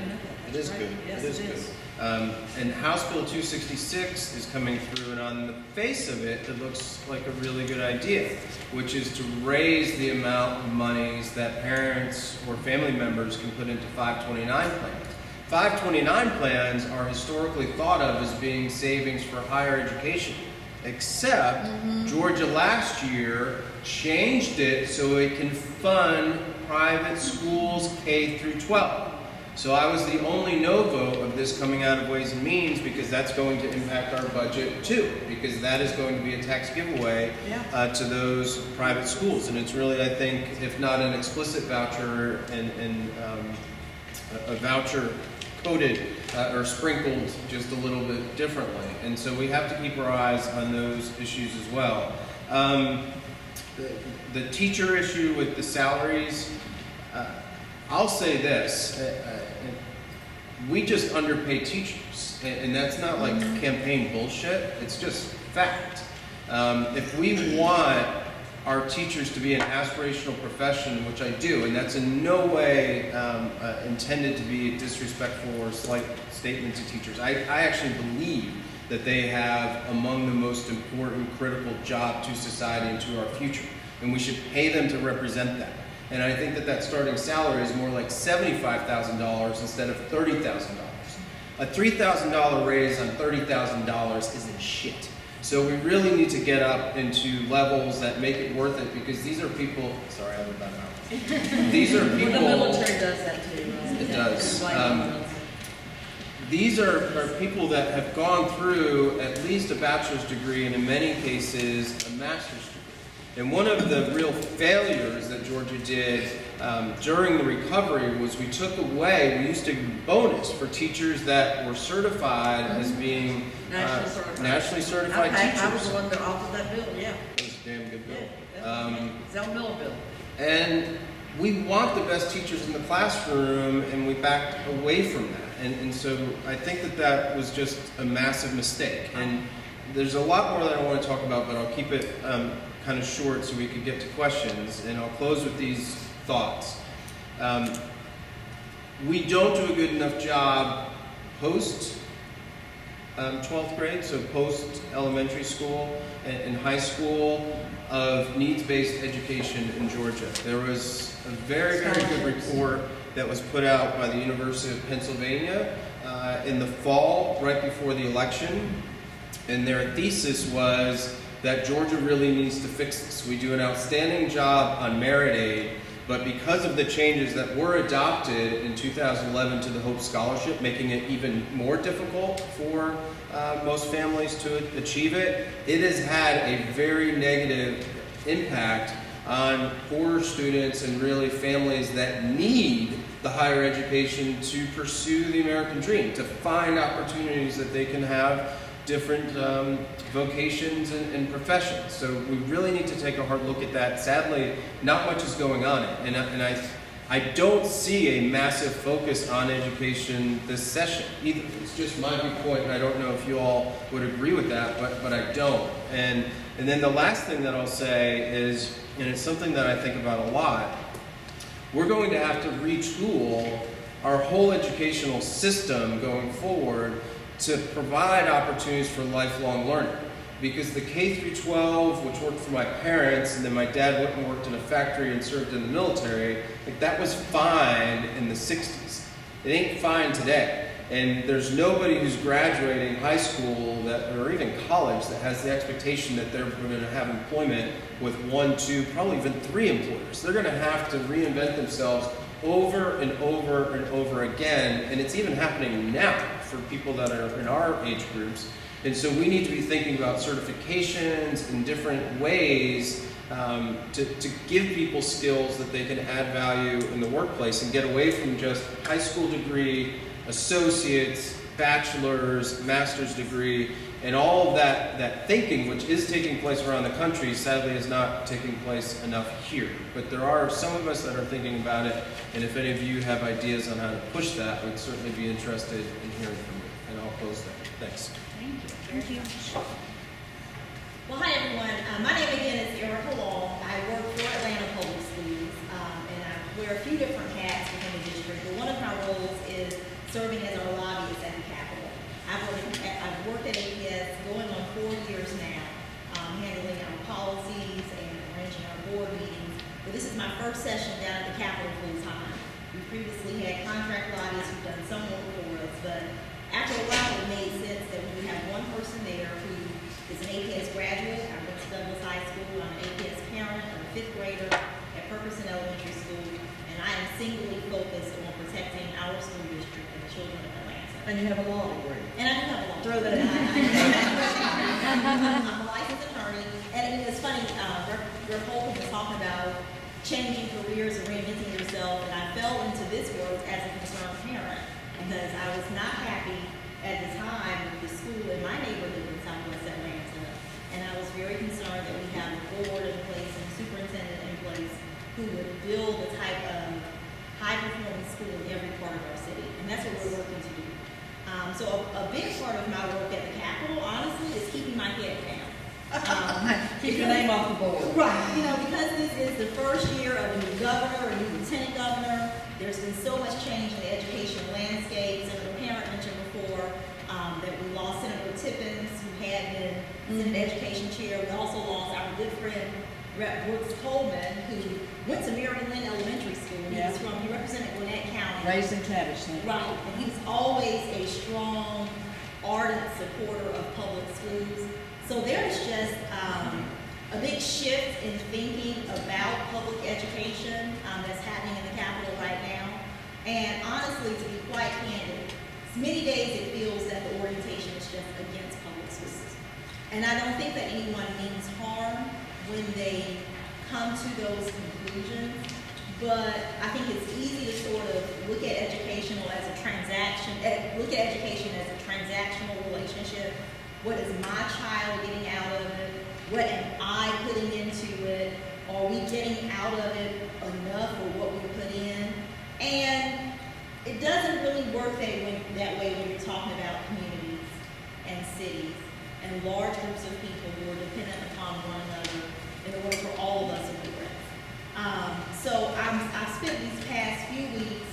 it is good. Yes, it is it good. is. And House Bill 266 is coming through, and on the face of it, it looks like a really good idea, which is to raise the amount of monies that parents or family members can put into 529 plans. 529 plans are historically thought of as being savings for higher education, except Georgia last year changed it so it can fund private schools K through 12. So I was the only no vote of this coming out of Ways and Means, because that's going to impact our budget too, because that is going to be a tax giveaway to those private schools. And it's really, I think, if not an explicit voucher, and a voucher coded or sprinkled just a little bit differently. And so we have to keep our eyes on those issues as well. The teacher issue with the salaries, I'll say this, we just underpay teachers, and that's not like campaign bullshit, it's just fact. If we want our teachers to be an aspirational profession, which I do, and that's in no way intended to be a disrespectful or slight statement to teachers. I actually believe that they have among the most important, critical job to society and to our future, and we should pay them to represent that. And I think that that starting salary is more like $75,000 instead of $30,000. A $3,000 raise on $30,000 isn't shit. So we really need to get up into levels that make it worth it, because these are people, sorry, I have that out. These are people. Well, the military does that too, right? It does. These are people that have gone through at least a bachelor's degree, and in many cases, a master's degree. And one of the real failures that Georgia did during the recovery was we took away, we used to bonus for teachers that were certified as being nationally certified teachers. I was the one that offered that bill, yeah. That was a damn good bill. Zell Miller bill. And we want the best teachers in the classroom, and we backed away from that. And so I think that that was just a massive mistake. And there's a lot more that I want to talk about, but I'll keep it kind of short so we can get to questions. And I'll close with these thoughts. We don't do a good enough job post 12th grade, so post elementary school and high school, of needs-based education in Georgia. There was a very, very good report that was put out by the University of Pennsylvania in the fall, right before the election. And their thesis was that Georgia really needs to fix this. We do an outstanding job on merit aid, but because of the changes that were adopted in 2011 to the Hope Scholarship, making it even more difficult for most families to achieve it, it has had a very negative impact on poorer students and really families that need the higher education to pursue the American dream, to find opportunities that they can have different vocations and professions. So we really need to take a hard look at that. Sadly, not much is going on, and I don't see a massive focus on education this session either. It's just my viewpoint, and I don't know if you all would agree with that, but I don't. And then the last thing that I'll say is, and it's something that I think about a lot, we're going to have to retool our whole educational system going forward to provide opportunities for lifelong learning. Because the K through 12, which worked for my parents, and then my dad went and worked in a factory and served in the military, like that was fine in the 60s. It ain't fine today. And there's nobody who's graduating high school that, or even college, that has the expectation that they're going to have employment with 1, 2, probably even 3 employers. They're going to have to reinvent themselves over and over and over again, and it's even happening now for people that are in our age groups. And so we need to be thinking about certifications in different ways to give people skills that they can add value in the workplace and get away from just high school degree, associates, bachelor's, master's degree, and all of that thinking, which is taking place around the country, sadly is not taking place enough here. But there are some of us that are thinking about it, and if any of you have ideas on how to push that, we'd certainly be interested in hearing from you. And I'll close there. Thanks. Thank you. Well, hi everyone. My name again is Erica Long. I work for Atlanta Public Schools, and I wear a few different hats within the district. But one of my roles is serving as our lobbyist at the Capitol. I've worked at APS going on 4 years now, handling our policies and arranging our board meetings. But this is my first session down at the Capitol full time. We previously had contract lobbyists who've done some work for us, but after a while it made sense that we would have one person there who is an APS graduate. I went to Douglas High School. I'm an APS parent. I'm a 5th grader at Purperson Elementary School, and I am singly focused on protecting our school district and the children of Atlanta. And you have a law degree. And I do have a law. Throw that in. I'm a licensed attorney, and I mean, it's funny, Rep. Holcomb was talking about changing careers and reinventing yourself, and I fell into this world as a concerned parent, because I was not happy at the time with the school in my neighborhood in Southwest Atlanta, and I was very concerned that we have a board in place and a superintendent in place who would build the type of high-performing school in every part of our city, and that's what we're working to do. So a big part of my work at the Capitol, honestly, is keeping my head down. Keep your name off the board. Right, you know, because this is the first year of a new governor, a new lieutenant governor, there's been so much change in the education landscape. Senator Parent mentioned before that we lost Senator Tippins, who had been Senate Education Chair. We also lost our good friend, Rep. Brooks Coleman, who went to Mary Lynn Elementary School. He represented Gwinnett County. Raised in Cabbage Land. Right, and he was always a strong, ardent supporter of public schools. So there's just a big shift in thinking about public education that's happening in the Capitol right now. And honestly, to be quite candid, many days it feels that the orientation is just against public schools. And I don't think that anyone means harm when they come to those conclusions. But I think it's easy to sort of look at education as a transactional relationship. What is my child getting out of it? What am I putting into it? Are we getting out of it enough for what we put in? And it doesn't really work that way when you're talking about communities and cities and large groups of people who are dependent upon one another in order for all of us to progress. So I've spent these past few weeks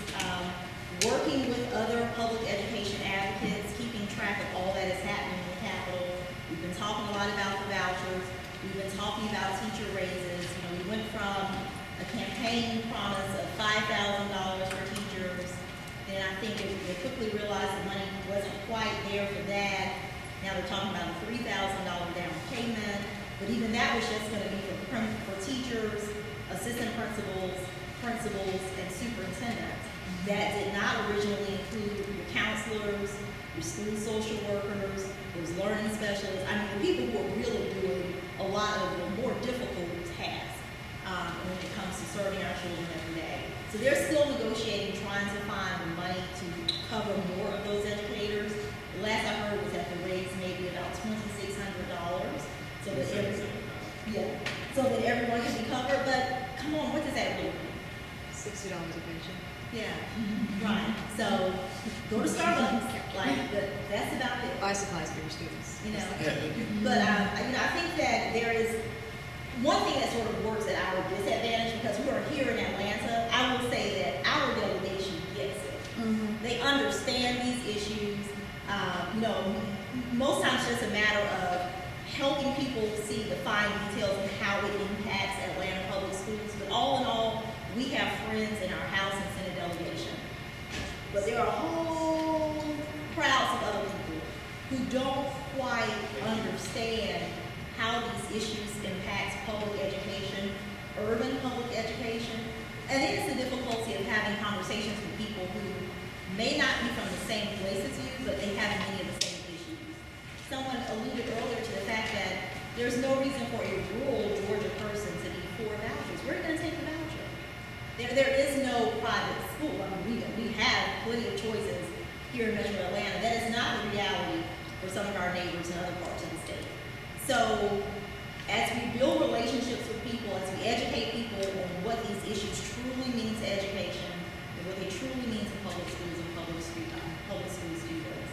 working with other public education advocates, keeping track of all that is happening in the Capitol. We've been talking a lot about the vouchers. We've been talking about teacher raises. You know, we went from a campaign promise of $5,000 for teachers. Then I think they quickly realized the money wasn't quite there for that. Now they're talking about a $3,000 down payment. But even that was just going to be for teachers, assistant principals, and superintendents. That did not originally include your counselors, your school social workers, those learning specialists. I mean, the people who are really doing a lot of the more difficult tasks when it comes to serving our children every day. So they're still negotiating, trying to find the money to cover more of those educators. The last I heard was that the rates may be about $2,600, so that everyone can be covered. But come on, what does that really mean? $60 a patient. Yeah, right. So go to Starbucks. That's about it. Buy supplies for your students. You know, but I think that there is one thing that sort of works at our disadvantage because we are here in Atlanta. I will say that our delegation gets it. Mm-hmm. They understand these issues. Most times it's just a matter of helping people see the fine details of how it impacts Atlanta public schools. But all in all, we have friends in our House and Senate delegation. But there are whole crowds of other people who don't quite understand how these issues impact public education, urban public education. And it is the difficulty of having conversations with people who may not be from the same place as you, but they have many of the same issues. Someone alluded earlier to the fact that there's no reason for a rural Georgia person to be for vouchers. Where are you going to take the voucher? There is no private school. I mean, we have plenty of choices here in Metro Atlanta. That is not the reality for some of our neighbors in other parts of the state. So as we build relationships with people, as we educate people on what these issues truly mean to education and what they truly mean to public schools and public school students,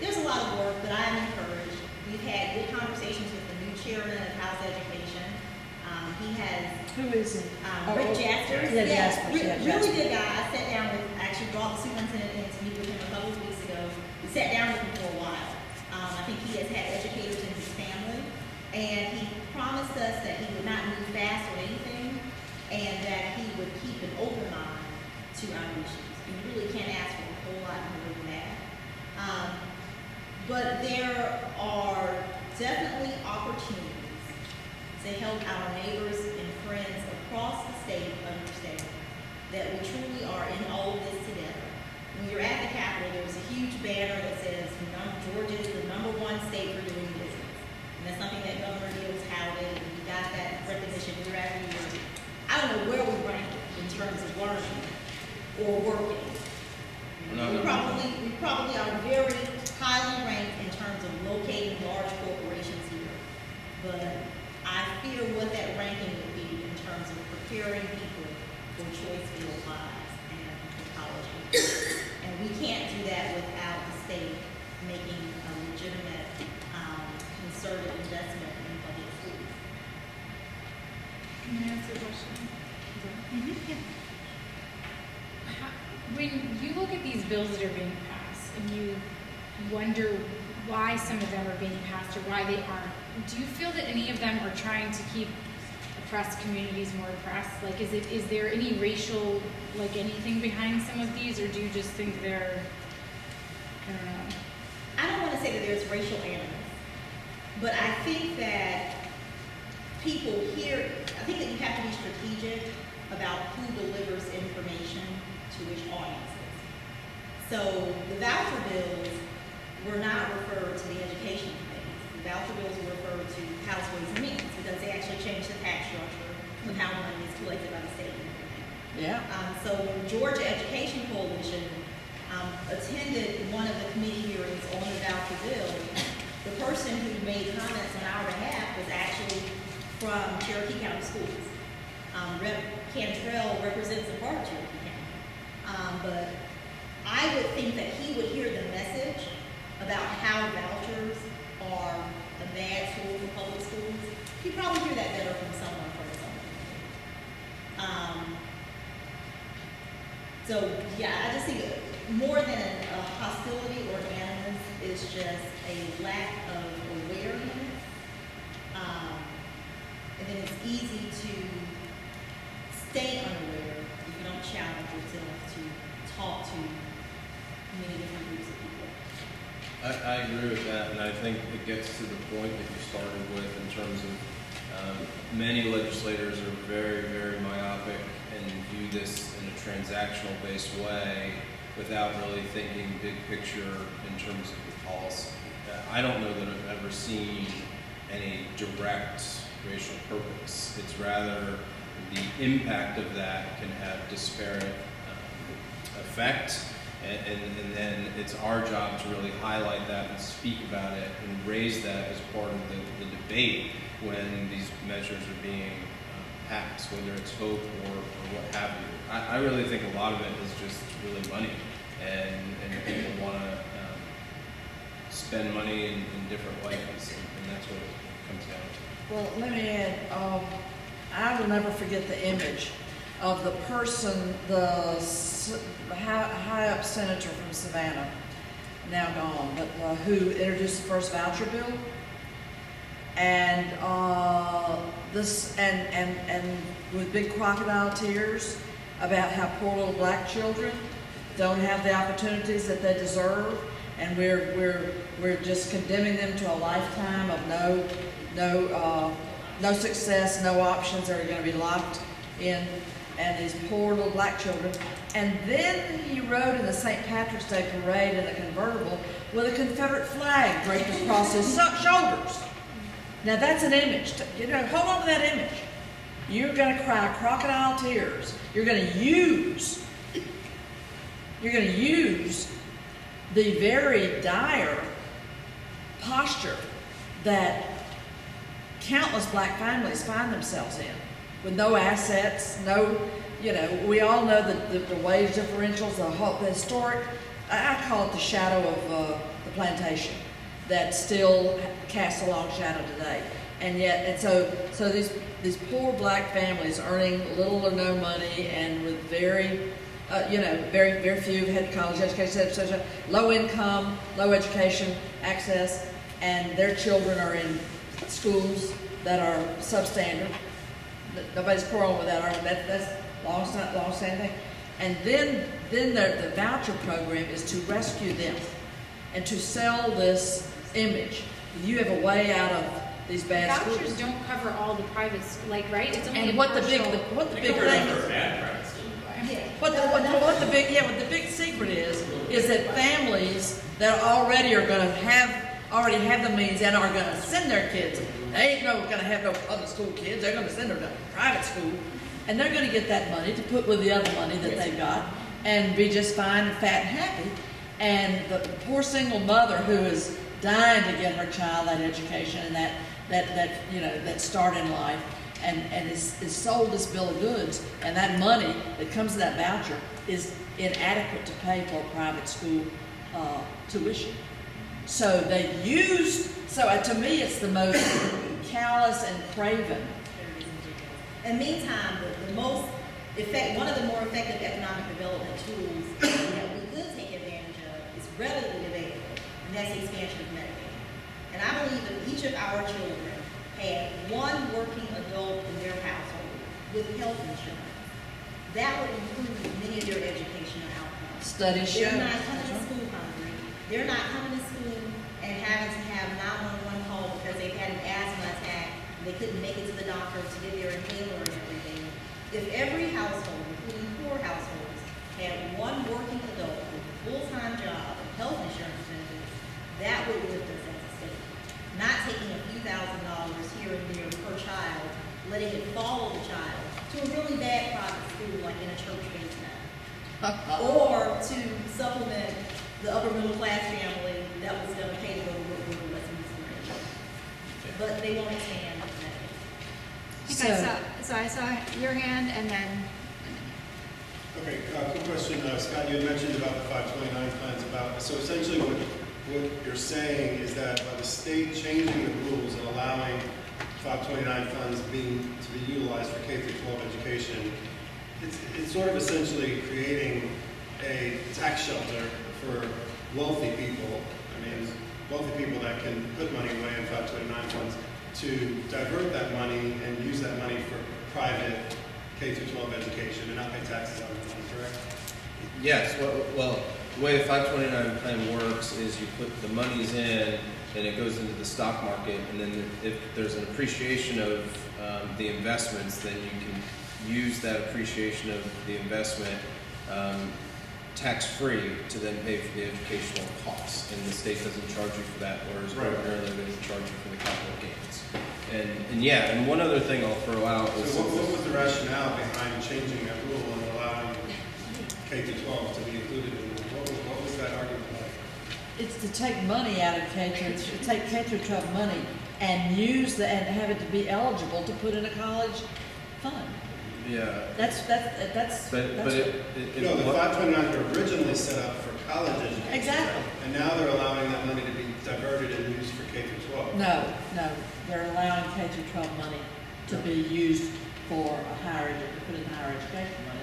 there's a lot of work, but I am encouraged. We've had good conversations with the new chairman of House Education. He has Who is it? Rick Jaspers. Yeah, Yes, Jaspers, yeah, really Jaspers. good guy. I sat down with, actually brought the superintendent in to meet with him a couple of weeks ago. we sat down with him for a while. I think he has had educators in his family, and he promised us that he would not move fast on anything, and that he would keep an open mind to our issues. You really can't ask for a whole lot more than that. But there are definitely opportunities to help our neighbors and friends across the state understand that we truly are in all of this together. When you're at the Capitol, there's a huge banner that says, Georgia is the #1 state for doing business. And that's something that Governor Deals touted, and we got that recognition year after year. I don't know where we rank in terms of learning or working. We probably are very highly ranked in terms of locating large corporations here. But I fear what that ranking would be in terms of preparing people for choice-filled lives and for college. And we can't do that without the state making a legitimate, concerted investment in public schools. Can I ask a question? When you look at these bills that are being passed and you wonder why some of them are being passed or why they aren't, do you feel that any of them are trying to keep oppressed communities more oppressed? Like, is there any racial, like, anything behind some of these, or do you just think they're, I don't know? I don't want to say that there's racial animus, but I think that people here, I think that you have to be strategic about who delivers information to which audiences. So the voucher bills were not referred to the education committees. The voucher bills were referred to House Ways and Means because they actually changed the tax structure of how money is collected by the state and everything. Yeah. So when Georgia Education Coalition attended one of the committee hearings on the voucher bill, the person who made comments on our behalf was actually from Cherokee County Schools. Rep. Cantrell represents a part of Cherokee County. But I would think that he would hear the message about how vouchers are a bad tool for public schools. He'd probably hear that better from someone from his own community. So yeah, I just think more than a hostility or animus is just a lack of awareness. And then it's easy to stay unaware if you don't challenge yourself to talk to many different groups of people. I agree with that, and I think it gets to the point that you started with in terms of many legislators are very, very myopic and view this in a transactional-based way without really thinking big picture in terms of the policy. I don't know that I've ever seen any direct racial purpose. It's rather the impact of that can have disparate effect, and then it's our job to really highlight that and speak about it and raise that as part of the debate when these measures are being passed, whether it's hope or what have you. I really think a lot of it is just really money, and people want to spend money in different ways, and that's what it comes down to. Well, let me add, I will never forget the image of the person, the high up senator from Savannah, now gone, but who introduced the first voucher bill. And and with big crocodile tears about how poor little black children don't have the opportunities that they deserve, and we're just condemning them to a lifetime of no success, no options. They're going to be locked in, and these poor little black children. And then he rode in the St. Patrick's Day parade in a convertible with a Confederate flag draped across his shoulders. Now that's an image. Hold on to that image. You're going to cry crocodile tears. You're going to use the very dire posture that countless black families find themselves in, with no assets, we all know the wage differentials, the historic, I call it the shadow of the plantation that still casts a long shadow today. And so these poor black families earning little or no money and with very very, very few had college education, etc. Low income, low education access, and their children are in schools that are substandard. Nobody's quarreling with that, are they? That's long-standing thing. And then the voucher program is to rescue them and to sell this image. You have a way out of these bad schools. Vouchers don't cover all the private, right? It's only And a what the big partial- thing is, Yeah. what the big secret is that families that already already have the means and are gonna send their kids, they ain't gonna have no public school kids, they're gonna send them to private school, and they're gonna get that money to put with the other money that they've got and be just fine and fat and happy. And the poor single mother who is dying to get her child that education and that start in life, and is sold this bill of goods, and that money that comes to that voucher is inadequate to pay for private school tuition. So to me, it's the most callous and craven. In the meantime, one of the more effective economic development tools that we could take advantage of is readily available, and that's the expansion of Medicaid. And I believe if each of our children had one working adult in their household with health insurance, that would improve many of their educational outcomes. Studies show. They're not coming to school hungry. They're not coming to school and having to have 911 call because they've had an asthma attack. They couldn't make it to the doctor to get their inhaler and everything. If every household, including poor households, had one working adult with a full-time job and health insurance benefits, that would lift us as a state. Not taking a few $1,000s here and there per child, letting it follow the child to a really bad private school like in a church basement. Or to supplement the upper middle class family that was going to pay to go to work with lessons. But they won't expand that. I saw your hand, and then Okay, quick question, Scott, you had mentioned about the 529 plans so essentially what you're saying is that by the state changing the rules and allowing 529 funds to be utilized for K through 12 education, it's sort of essentially creating a tax shelter for wealthy people. I mean, wealthy people that can put money away in 529 funds to divert that money and use that money for private K through 12 education and not pay taxes on the money, correct? Yes, well, the way the 529 plan works is you put the monies in and it goes into the stock market, and then if there's an appreciation of the investments, then you can use that appreciation of the investment tax-free to then pay for the educational costs, and the state doesn't charge you for that, whereas ordinarily they would charge you for the capital gains. And one other thing I'll throw out is... So what was the rationale behind changing that rule and allowing K through 12 to be included in it? What was that argument like? It's to take money out of K through 12 money and and have it to be eligible to put in a college fund. Yeah. That's But No, the 529 were originally set up for college education. Exactly. And now they're allowing that money to be diverted and used for K through 12. No, they're allowing K through 12 money to be used for put in higher education money.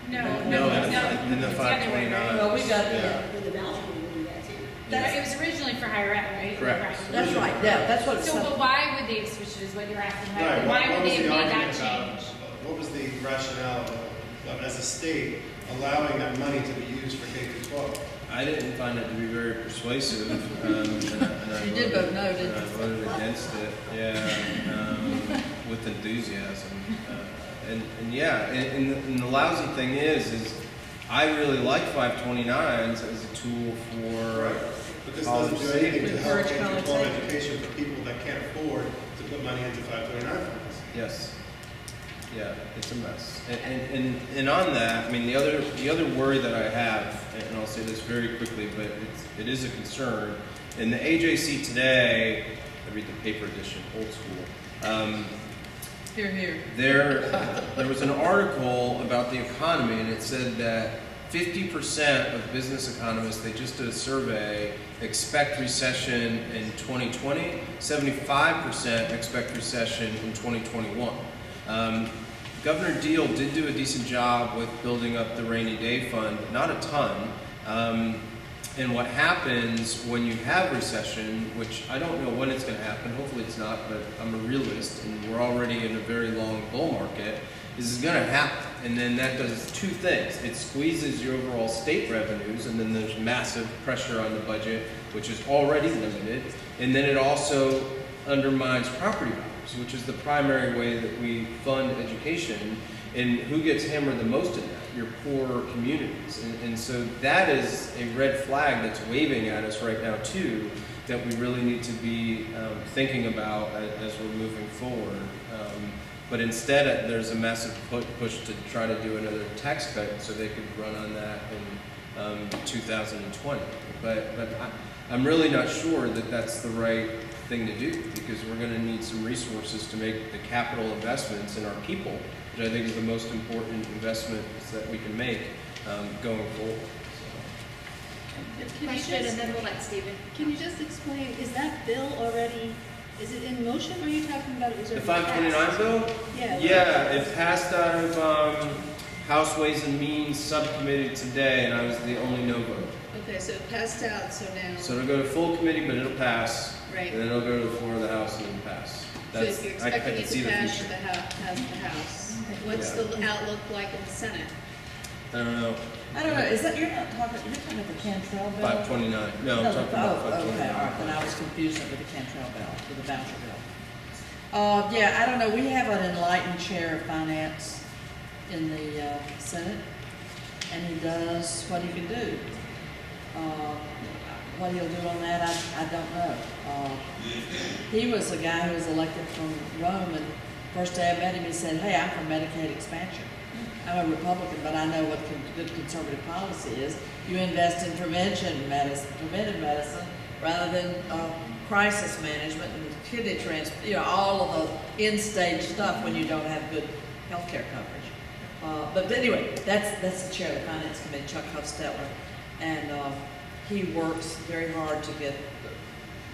No, in the it's the other way, 529. right? Well, we got With the voucher, we would do that too. It was originally for higher ed, right? Correct. Right. That's right. Yeah, that's what it's. So, but why would they have switched it is what you're asking, right? Right. Why What would was they the have made that argument about- change? What was the rationale of, as a state, allowing that money to be used for K through 12? I didn't find it to be very persuasive, and I You did vote no, didn't I you? voted against it, with enthusiasm. And the lousy thing is I really like 529s as a tool for But this college doesn't do anything to savings. help K Encourage through 12 college savings. education for people that can't afford to put money into 529 funds. Yes. Yeah, it's a mess. And on that, I mean, the other worry that I have, and I'll say this very quickly, but it is a concern. In the AJC today, I read the paper edition, old school. Here. There was an article about the economy, and it said that 50% of business economists, they just did a survey, expect recession in 2020. 75% expect recession in 2021. Governor Deal did do a decent job with building up the rainy day fund, but not a ton. And what happens when you have recession, which I don't know when it's going to happen, hopefully it's not, but I'm a realist and we're already in a very long bull market, is going to happen. And then that does two things. It squeezes your overall state revenues, and then there's massive pressure on the budget, which is already limited. And then it also undermines property values, which is the primary way that we fund education. And who gets hammered the most in that? Your poorer communities. And so that is a red flag that's waving at us right now too, that we really need to be thinking about as we're moving forward. But instead, there's a massive push to try to do another tax cut so they could run on that in 2020. But I'm really not sure that that's the right thing to do, because we're going to need some resources to make the capital investments in our people, which I think is the most important investments that we can make going forward. Question, and then we'll let Stephen. Can you just explain, is that bill already, is it in motion, or are you talking about it was The already 529 passed? bill? Yeah. Yeah, it passed out of House Ways and Means Subcommittee today, and I was the only no vote. Okay, so it passed out, so now, So it'll go to full committee, but it'll pass. Right. And then it'll go to the floor of the House and then pass. so if you're I expecting can it see to the pass future. the House, what's Yeah. the outlook like in the Senate? I don't know. I don't know, is that, you're talking about the Cantrell bill? 529. No, I'm talking about Oh, okay, 529. all right, then I was confused with the Cantrell bill, with the voucher bill. Yeah, I don't know, we have an enlightened chair of finance in the Senate, and he does what he can do. What he'll do on that, I don't know. He was a guy who was elected from Rome, and first day I met him, he said, "Hey, I'm for Medicaid expansion. I'm a Republican, but I know what good conservative policy is. You invest in preventive medicine, rather than crisis management and kidney transplant, all of the in-stage stuff when you don't have good health care coverage." But anyway, that's the chair of the Finance Committee, Chuck Hofstetler, and he works very hard to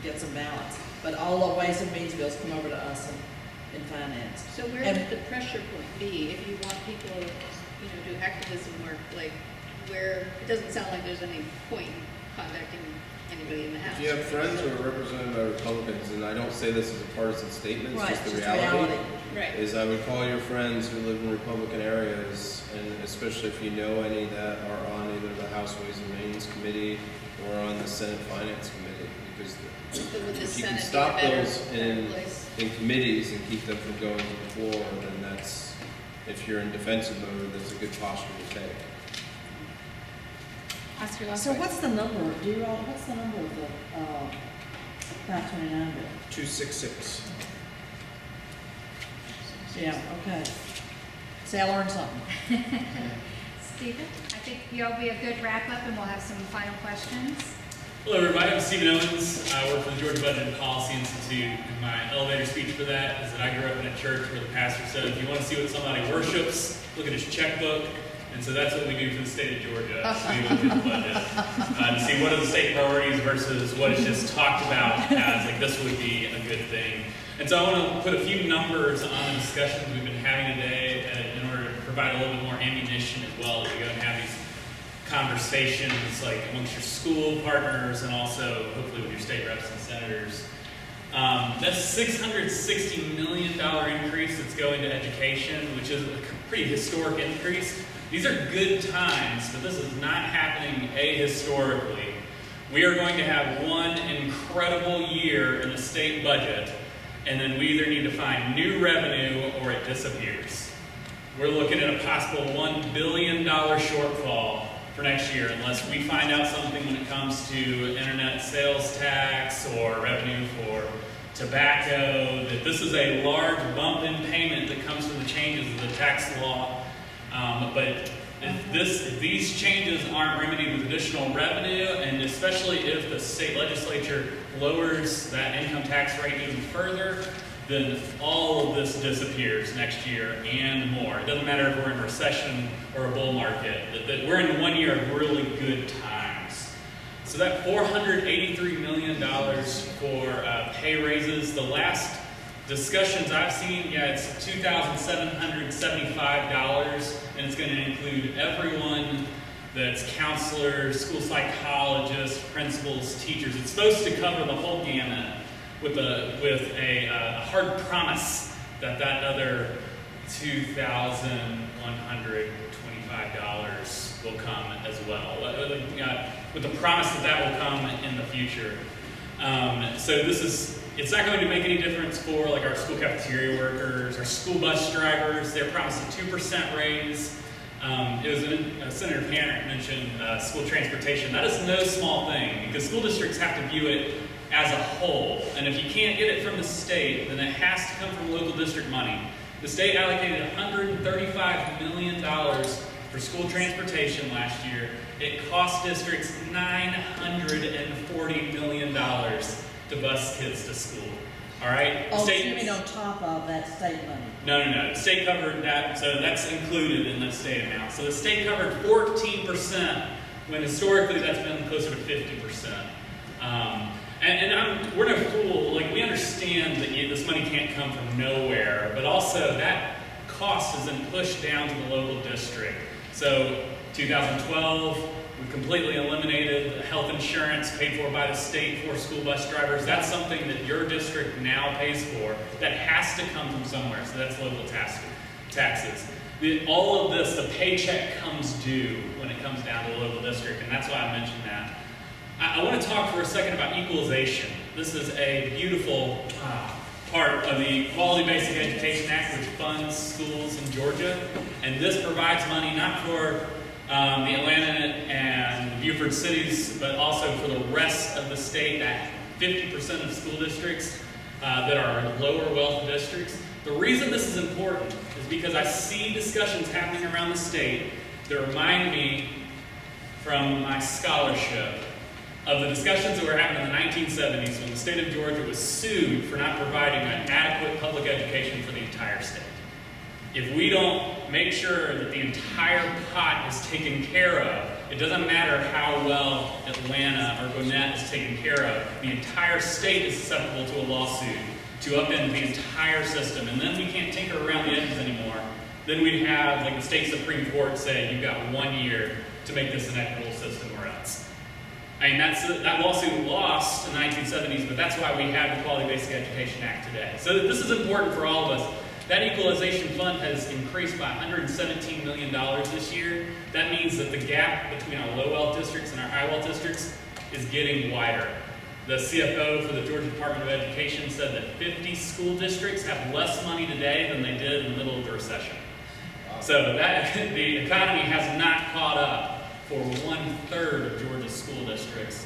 get some balance. But all the Ways and Means bills come over to us in finance. So where And- would the pressure point be if you want people to, do activism work, like, where, it doesn't sound like there's any point in contacting anybody in the House. If you have friends who are represented by Republicans, and I don't say this as a partisan statement, it's Right, just the just reality, Right. is I would call your friends who live in Republican areas, and especially if you know any that are on either the House Ways and Means Committee or on the Senate Finance Committee, because So would the if you can Senate be a stop better those in place? committees and keep them from going to the floor, then that's, if you're in defensive mode, that's a good posture to take. Ask your last So question. what's the number, what's the number of the 529 bill? 266. Yeah, okay. See, I learned something. Stephen, I think you'll be a good wrap-up, and we'll have some final questions. Hello, everybody. I'm Stephen Owens. I work for the Georgia Budget and Policy Institute. And my elevator speech for that is that I grew up in a church where the pastor said, if you want to see what somebody worships, look at his checkbook. And so that's what we do for the state of Georgia. We look at the budget to see what are the state priorities versus what is just talked about as like this would be a good thing. And so I want to put a few numbers on the discussions we've been having today in order to provide a little bit more ammunition as well as we go and have these conversations like amongst your school partners and also hopefully with your state reps and senators. That's a $660 million increase that's going to education, which is a pretty historic increase. These are good times, but this is not happening ahistorically. We are going to have one incredible year in the state budget, and then we either need to find new revenue or it disappears. We're looking at a possible $1 billion shortfall for next year unless we find out something when it comes to internet sales tax or revenue for tobacco, that this is a large bump in payment that comes from the changes of the tax law. But if these changes aren't remedied with additional revenue, and especially if the state legislature lowers that income tax rate even further, then all of this disappears next year and more. It doesn't matter if we're in recession or a bull market, that we're in 1 year of really good times. So that $483 million for pay raises, the last discussions I've seen, yeah, it's $2,775, and it's going to include everyone that's counselors, school psychologists, principals, teachers. It's supposed to cover the whole gamut with a hard promise that other $2,125 will come as well, with the promise that will come in the future. So it's not going to make any difference for like our school cafeteria workers, our school bus drivers. They're promised a 2% raise. Senator Panner mentioned school transportation. That is no small thing, because school districts have to view it as a whole. And if you can't get it from the state, then it has to come from local district money. The state allocated $135 million for school transportation last year. It cost districts $940 million to bus kids to school. All right? Oh, so you mean on top of that state money? No. The state covered that, so that's included in the state amount. So the state covered 14%, when historically that's been closer to 50%. We're no fool. Like, we understand that this money can't come from nowhere, but also that cost has been pushed down to the local district. So 2012, we completely eliminated health insurance paid for by the state for school bus drivers. That's something that your district now pays for. That has to come from somewhere, so that's local taxes. All of this, the paycheck comes due when it comes down to the local district, and that's why I mentioned that. I want to talk for a second about equalization. This is a beautiful part of the Quality Basic Education Act, which funds schools in Georgia. And this provides money not for the Atlanta and Beaufort cities, but also for the rest of the state, that 50% of school districts that are lower wealth districts. The reason this is important is because I see discussions happening around the state that remind me from my scholarship of the discussions that were happening in the 1970s when the state of Georgia was sued for not providing an adequate public education for the entire state. If we don't make sure that the entire pot is taken care of, it doesn't matter how well Atlanta or Gwinnett is taken care of, the entire state is susceptible to a lawsuit to upend the entire system, and then we can't tinker around the edges anymore. Then we'd have, like, the state Supreme Court say, you've got 1 year to make this an equitable system or else. I mean, that lawsuit lost in the 1970s, but that's why we have the Quality Basic Education Act today. So this is important for all of us. That equalization fund has increased by $117 million this year. That means that the gap between our low wealth districts and our high wealth districts is getting wider. The CFO for the Georgia Department of Education said that 50 school districts have less money today than they did in the middle of the recession. So the economy has not caught up for 1/3 of Georgia's school districts.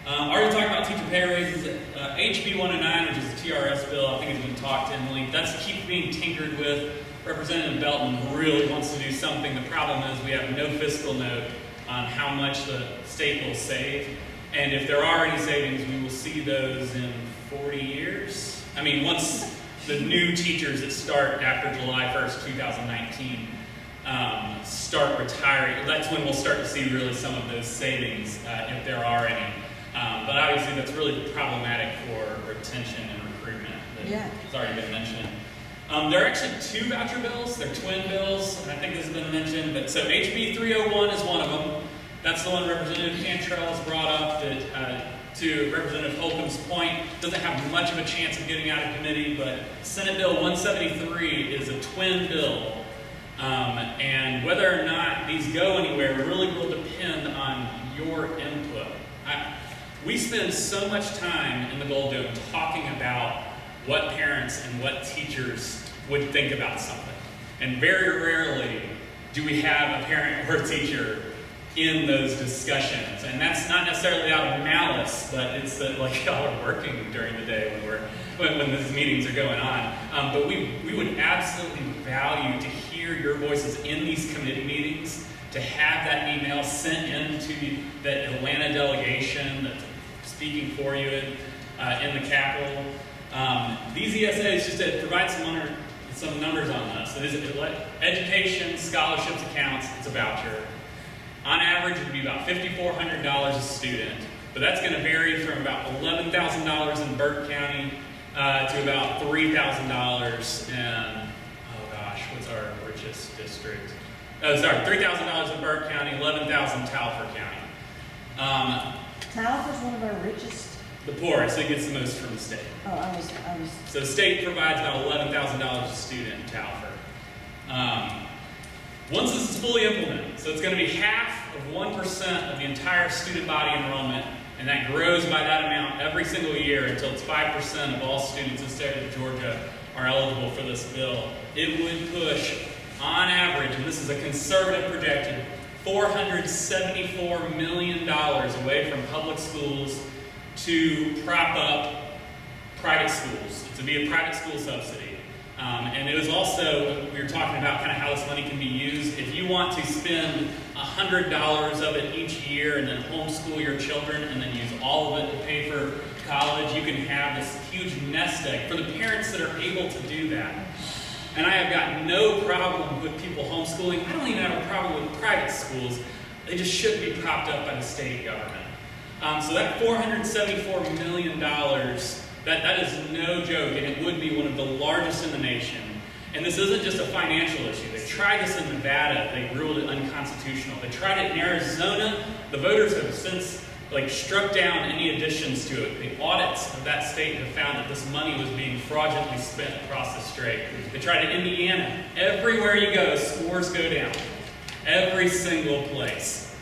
Already talked about teacher pay raises. HB 109, which is the TRS bill, I think it's been talked in length. That's keep being tinkered with. Representative Belton really wants to do something. The problem is we have no fiscal note on how much the state will save. And if there are any savings, we will see those in 40 years. I mean, once the new teachers that start after July 1st, 2019, start retiring, that's when we'll start to see really some of those savings, if there are any. But obviously that's really problematic for retention and recruitment that has already been mentioned. There are actually 2 voucher bills. They're twin bills, and I think this has been mentioned. But so HB 301 is one of them. That's the one Representative Cantrell has brought up that, to Representative Holcomb's point, doesn't have much of a chance of getting out of committee, but Senate Bill 173 is a twin bill. And whether or not these go anywhere really will depend on your input. We spend so much time in the Gold Dome talking about what parents and what teachers would think about something. And very rarely do we have a parent or a teacher in those discussions. And that's not necessarily out of malice, but it's that, like, y'all are working during the day when these meetings are going on. But we would absolutely value to hear your voices in these committee meetings, to have that email sent in to the Atlanta delegation that's speaking for you in the Capitol. These ESAs, just to provide some numbers on this. So this is education, scholarships, accounts, it's a voucher. On average, it would be about $5,400 a student, but that's going to vary from about $11,000 in Burke County to about $3,000 in, oh gosh, what's our richest district? Oh, sorry, $3,000 in Burke County, $11,000 in Talford County. Talford's one of our richest. The poorest, so it gets the most from the state. Oh, I was. So the state provides about $11,000 a student in Talford. Once this is fully implemented, so it's going to be half of 1% of the entire student body enrollment, and that grows by that amount every single year until it's 5% of all students in the state of Georgia are eligible for this bill. It would push, on average, and this is a conservative projected, $474 million away from public schools to prop up private schools, to be a private school subsidy. And it was also, we were talking about kind of how this money can be used. If you want to spend $100 of it each year and then homeschool your children and then use all of it to pay for college, you can have this huge nest egg for the parents that are able to do that. And I have got no problem with people homeschooling. I don't even have a problem with private schools. They just shouldn't be propped up by the state government. So that $474 million, that is no joke, and it would be one of the largest in the nation. And this isn't just a financial issue. They tried this in Nevada. They ruled it unconstitutional. They tried it in Arizona. The voters have since struck down any additions to it. The audits of that state have found that this money was being fraudulently spent across the state. They tried it in Indiana. Everywhere you go, scores go down. Every single place.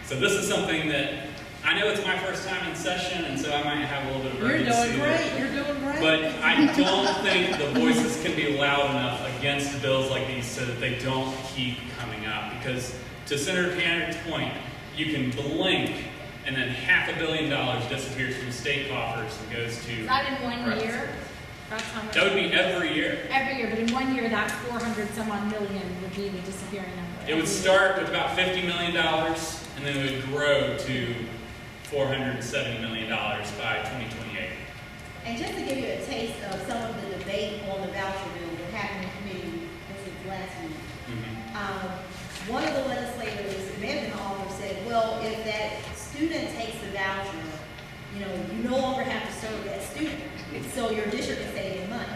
So this is something that I know it's my first time in session, and so I might have a little bit of urgency. You're doing great. You're doing great. But I don't think the voices can be loud enough against bills like these so that they don't keep coming up. Because to Senator Tanner's point, you can blink and then $500 million disappears from state coffers and goes to. Is that in 1 year? That's how much. That would be every year. Every year, but in 1 year, that 400 some odd million would be the disappearing number. It would start with about $50 million, and then it would grow to $470 million by 2028. And just to give you a taste of some of the debate on the voucher bill that happened in committee, this is last week. One of the legislators, the management author, said, well, if that student takes the voucher, you no longer have to serve that student, so your district is saving money.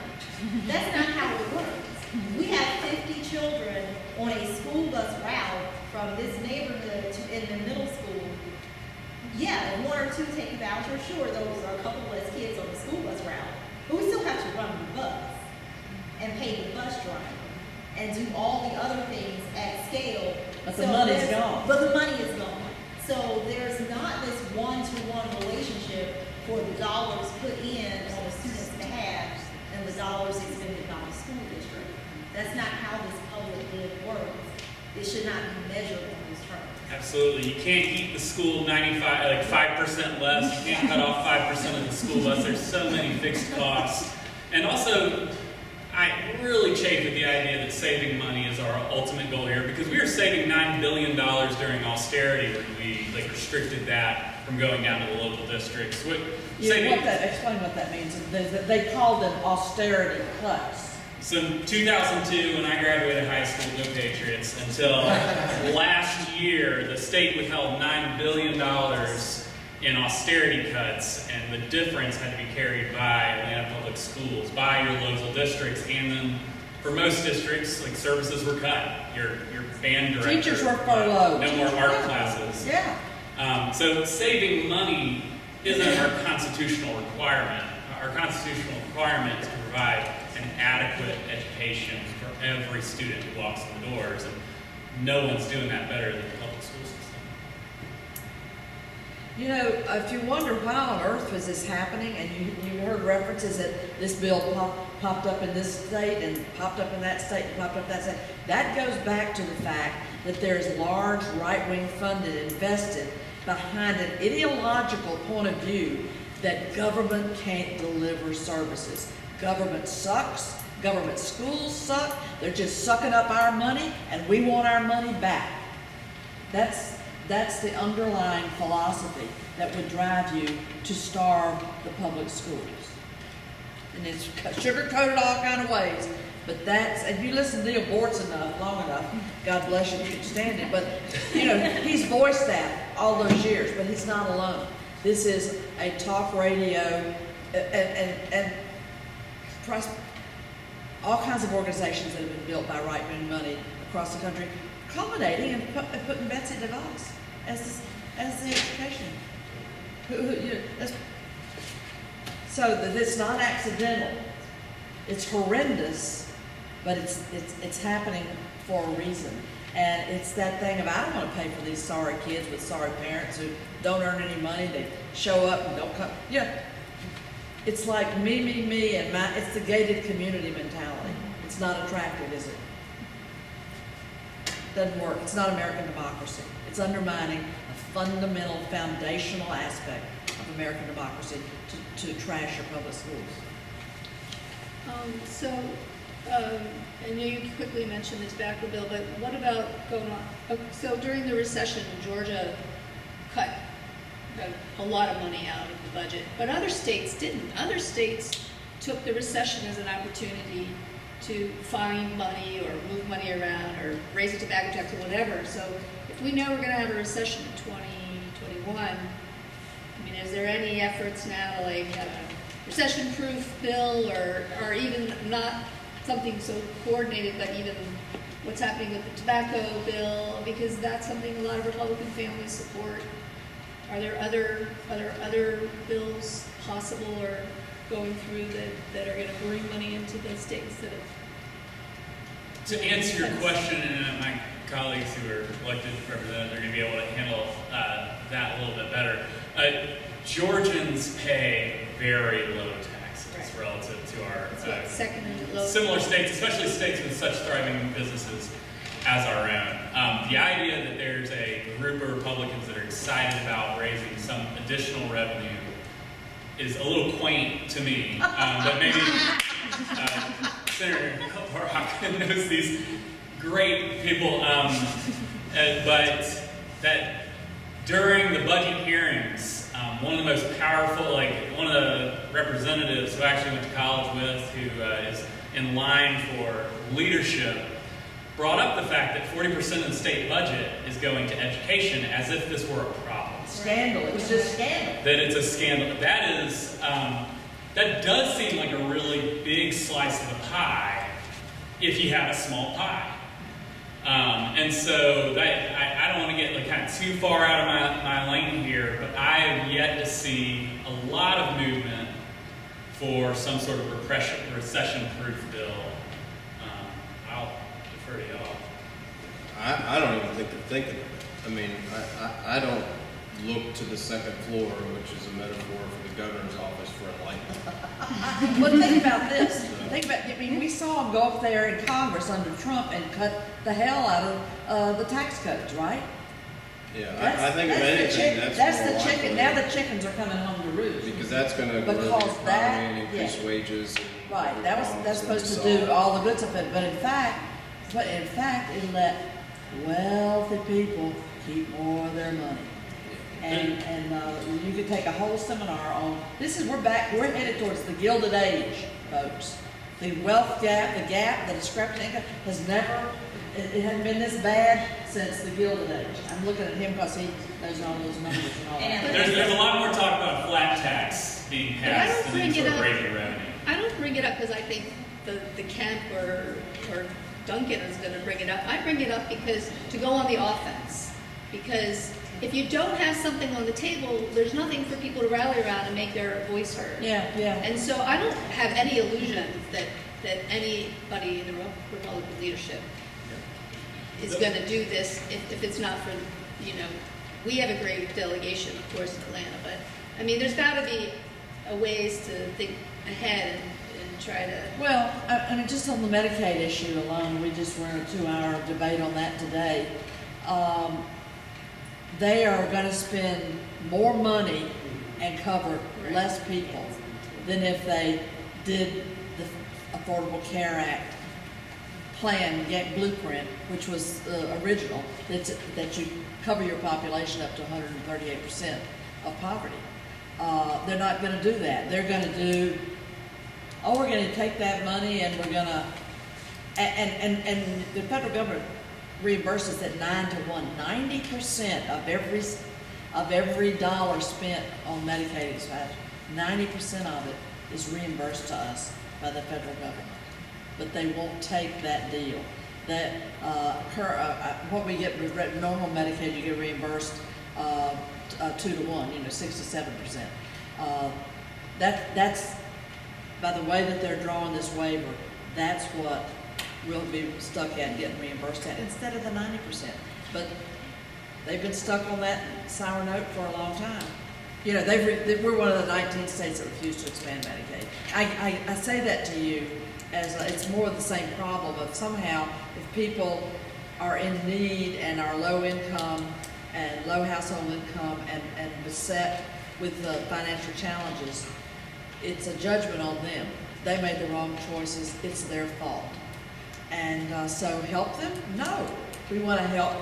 That's not how it works. We have 50 children on a school bus route from this neighborhood to in the middle school. Yeah, if 1 or 2 take a voucher, sure, those are a couple less kids on the school bus route. But we still have to run the bus and pay the bus driver and do all the other things at scale. But the money's gone. But the money is gone. So there's not this one-to-one relationship for the dollars put in on the student's behalf and the dollars expended by the school district. That's not how this public good works. It should not be measured on those terms. Absolutely. You can't keep the school 5% less. You can't cut off 5% of the school bus. There's so many fixed costs. And also, I really chafe at the idea that saving money is our ultimate goal here, because we were saving $9 billion during austerity when we restricted that from going down to the local districts. Explain what that means. They called them austerity cuts. So in 2002, when I graduated high school, no Patriots, until last year, the state withheld $9 billion in austerity cuts, and the difference had to be carried by Atlanta Public Schools, by your local districts, and then for most districts, services were cut. Your band director, teachers were furloughed. No more art classes. Yeah. So saving money isn't our constitutional requirement. Our constitutional requirement is to provide an adequate education for every student who walks in the doors, and no one's doing that better than the public school system. If you wonder why on earth was this happening, and you heard references that this bill popped up in this state and popped up in that state and popped up in that state, that goes back to the fact that there's large right-wing funded invested behind an ideological point of view that government can't deliver services. Government sucks. Government schools suck. They're just sucking up our money, and we want our money back. That's the underlying philosophy that would drive you to starve the public schools. And it's sugar-coated all kind of ways. But if you listen to Neil Bortz long enough, God bless you if you can stand it, but he's voiced that all those years, but he's not alone. This is a talk radio, and all kinds of organizations that have been built by right-wing money across the country, culminating and putting Betsy DeVos as the education. So that it's not accidental. It's horrendous, but it's happening for a reason. And it's that thing of, I don't want to pay for these sorry kids with sorry parents who don't earn any money. They show up and don't come. Yeah. It's like me, and it's the gated community mentality. It's not attractive, is it? Doesn't work. It's not American democracy. It's undermining a fundamental, foundational aspect of American democracy to trash your public schools. I know you quickly mentioned this backer bill, but what about going on? So during the recession, Georgia cut a lot of money out of the budget, but other states didn't. Other states took the recession as an opportunity to find money or move money around or raise a tobacco tax or whatever. So if we know we're going to have a recession in 2021, I mean, is there any efforts now to like have a recession-proof bill or even not something so coordinated, but even what's happening with the tobacco bill, because that's something a lot of Republican families support. Are there other bills possible or going through that are going to bring money into the states that have? To answer your question, and my colleagues who are elected representatives are going to be able to handle that a little bit better. Georgians pay very low taxes relative to our second and low. Similar states, especially states with such thriving businesses as our own. The idea that there's a group of Republicans that are excited about raising some additional revenue is a little quaint to me, but maybe Senator Barack knows these great people, but that during the budget hearings, one of the most powerful, one of the representatives who I actually went to college with, who is in line for leadership, brought up the fact that 40% of the state budget is going to education as if this were a problem. Scandal. It was just scandal. That it's a scandal. That is, that does seem like a really big slice of the pie if you have a small pie. And so I don't want to get kind of too far out of my lane here, but I have yet to see a lot of movement for some sort of recession-proof bill. I'll defer to y'all. I don't even think they're thinking of it. I mean, I don't look to the second floor, which is a metaphor for the governor's office, for enlightenment. Well, think about this. We saw them go up there in Congress under Trump and cut the hell out of the tax cuts, right? Yeah, I think if anything, that's more the chicken. likely. Now the chickens are coming home to roost. Because that's going to grow the Because economy that- and increase yeah. wages. Right. and That's problems supposed to that we do saw. all the good stuff. But in fact, it let wealthy people keep more of their money. And you could take a whole seminar on this. We're headed towards the Gilded Age, folks. The wealth gap, the discrepancy income has never, it hasn't been this bad since the Gilded Age. I'm looking at him because he knows all those numbers and all that. There's a lot more talk about flat tax being But I passed don't than any bring sort it of up. raising revenue. I don't bring it up because I think the Kemp or Duncan is going to bring it up. I bring it up because to go on the offense. Because if you don't have something on the table, there's nothing for people to rally around and make their voice heard. Yeah. And so I don't have any illusion that anybody in the Republican leadership is going to do this if it's not for, we have a great delegation, of course, in Atlanta, but I mean, there's got to be ways to think ahead and try to. Well, I mean, just on the Medicaid issue alone, we just were in a 2-hour debate on that today. They are going to spend more money and cover less people than if they did the Affordable Care Act plan, blueprint, which was original, that you cover your population up to 138% of poverty. They're not going to do that. They're going to do, we're going to take that money and we're going to, and the federal government reimburses at 9 to 1. 90% of every dollar spent on Medicaid expansion, 90% of it is reimbursed to us. by the federal government. But they won't take that deal. That, what we get with normal Medicaid, you get reimbursed 2 to 1, 67%. That's, by the way that they're drawing this waiver, that's what we'll be stuck at getting reimbursed at instead of the 90%. But they've been stuck on that sour note for a long time. We're one of the 19 states that refuse to expand Medicaid. I say that to you as it's more of the same problem of somehow if people are in need and are low income and low household income and beset with financial challenges, it's a judgment on them. They made the wrong choices. It's their fault. And so help them? No. We want to help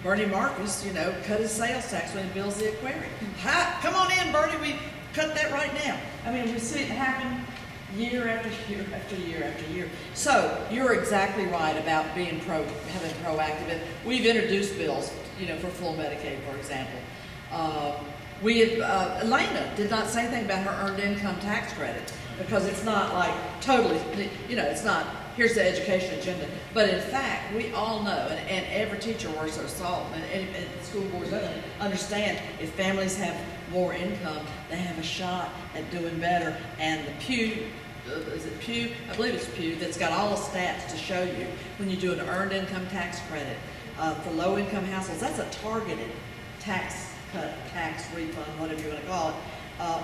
Bernie Marcus, cut his sales tax when he builds the aquarium. Come on in, Bernie, we cut that right now. I mean, we see it happen year after year after year after year. So you're exactly right about having proactive. We've introduced bills, for full Medicaid, for example. Elena did not say anything about her earned income tax credit because it's not like totally, it's not, here's the education agenda. But in fact, we all know, and every teacher works their salt, and school boards understand if families have more income, they have a shot at doing better. And the Pew, is it Pew? I believe it's Pew, that's got all the stats to show you when you do an earned income tax credit for low income households, that's a targeted tax cut, tax refund, whatever you want to call it,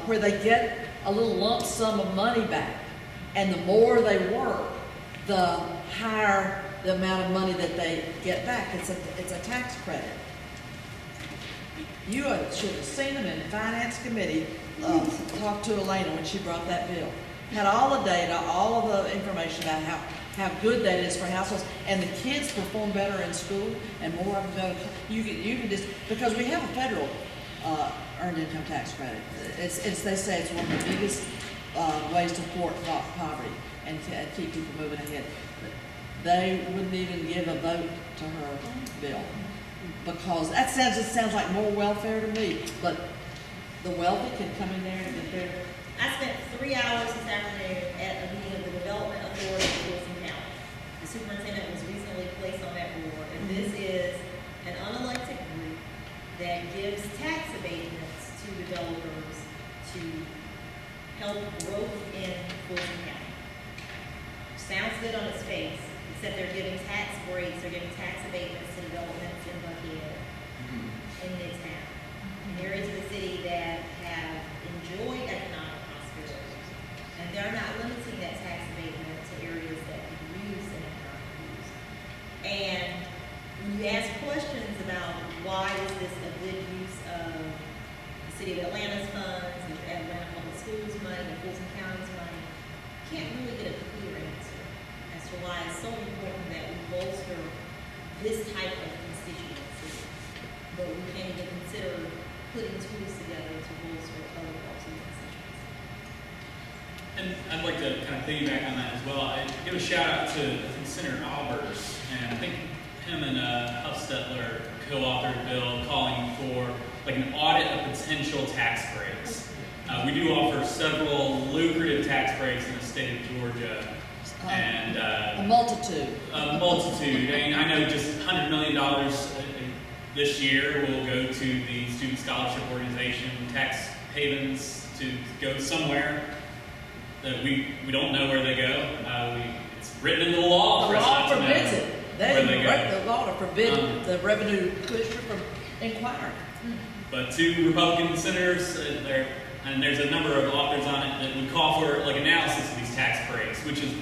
where they get a little lump sum of money back. And the more they work, the higher the amount of money that they get back. It's a tax credit. You should have seen them in the finance committee talk to Elena when she brought that bill. Had all the data, all of the information about how good that is for households, and the kids perform better in school, and more of them go. You can just, because we have a federal earned income tax credit. They say it's one of the biggest ways to thwart poverty and keep people moving ahead. But they wouldn't even give a vote to her bill because it sounds like more welfare to me. But the wealthy can come in there and get their. I spent 3 hours this afternoon at a meeting of the Development Authority of Wilson County. The superintendent was recently placed on that board, and this is an unelected group that gives tax abatements to developers to help growth in Wilson County. Sounds good on its face, except they're giving tax breaks, they're giving tax abatements to developments in Buckhead, in Midtown, in areas of the city that have enjoyed economic prosperity. And they're not limiting that tax abatement to areas that could use an economic boost. And when you ask questions about why is this a good use of the city of Atlanta's funds, and Atlanta Public Schools money, and Fulton County's money, you can't really get a clear answer as to why it's so important that we bolster this type of constituency. But we can't even consider putting tools together to bolster other parts of the constituency. And I'd like to kind of piggyback on that as well. I give a shout out to, I think, Senator Albers, and I think him and Huffstetler co-authored a bill calling for like an audit of potential tax breaks. We do offer several lucrative tax breaks in the state of Georgia, and A multitude. A multitude. I mean, I know just $100 million this year will go to the Student Scholarship Organization, tax havens to go somewhere that we don't know where they go. It's written into the law. The for us law not to know forbids it. where they go. The law to forbid the revenue commissioner from inquiring. But two Republican senators, and there's a number of authors on it that would call for like analysis of these tax breaks, which is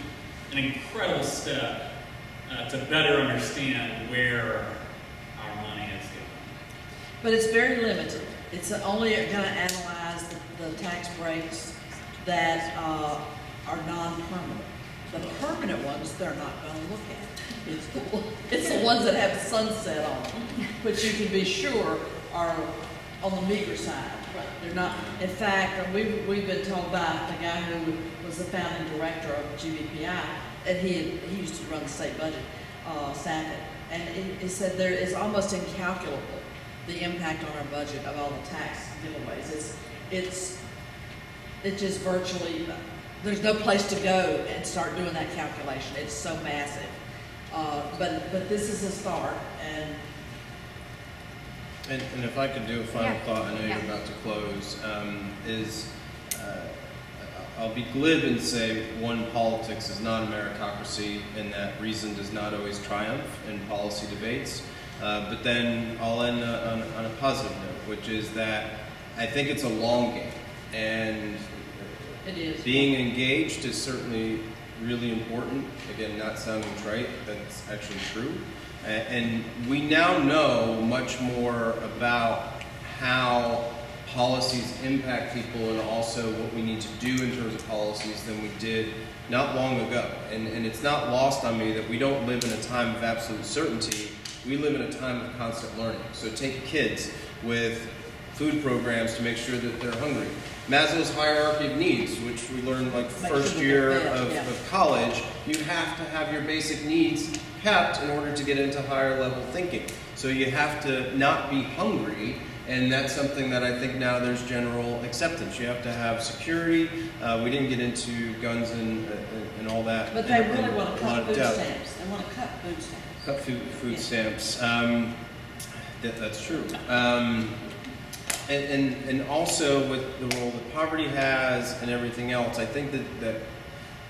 an incredible step to better understand where our money is going. But it's very limited. It's only going to analyze the tax breaks that are non-permanent. The permanent ones, they're not going to look at. It's the ones that have sunset on them, which you can be sure are on the meager side. They're not. In fact, we've been told by the guy who was the founding director of GBPI, and he used to run the state budget, Sackett, and he said there is almost incalculable the impact on our budget of all the tax giveaways. It's just virtually there's no place to go and start doing that calculation. It's so massive. But this is a start, and And if I could do a final Yeah. thought, I know Yeah. you're about to close, I'll be glib and say, one, politics is not a meritocracy, and that reason does not always triumph in policy debates. But then I'll end on a positive note, which is that I think it's a long game, and it is. being engaged is certainly really important. Again, not sounding trite, that's actually true. And we now know much more about how policies impact people and also what we need to do in terms of policies than we did not long ago. And it's not lost on me that we don't live in a time of absolute certainty. We live in a time of constant learning. So take kids with food programs to make sure that they're hungry. Maslow's hierarchy of needs, which we learned like Make first sure year that they're fed, yeah. of college, you have to have your basic needs kept in order to get into higher level thinking. So you have to not be hungry, and that's something that I think now there's general acceptance. You have to have security. We didn't get into guns and all that. But they in really a want to lot cut of food depth. stamps. They want to cut food stamps. Cut food Yeah. stamps. That's true. And also with the role that poverty has and everything else, I think that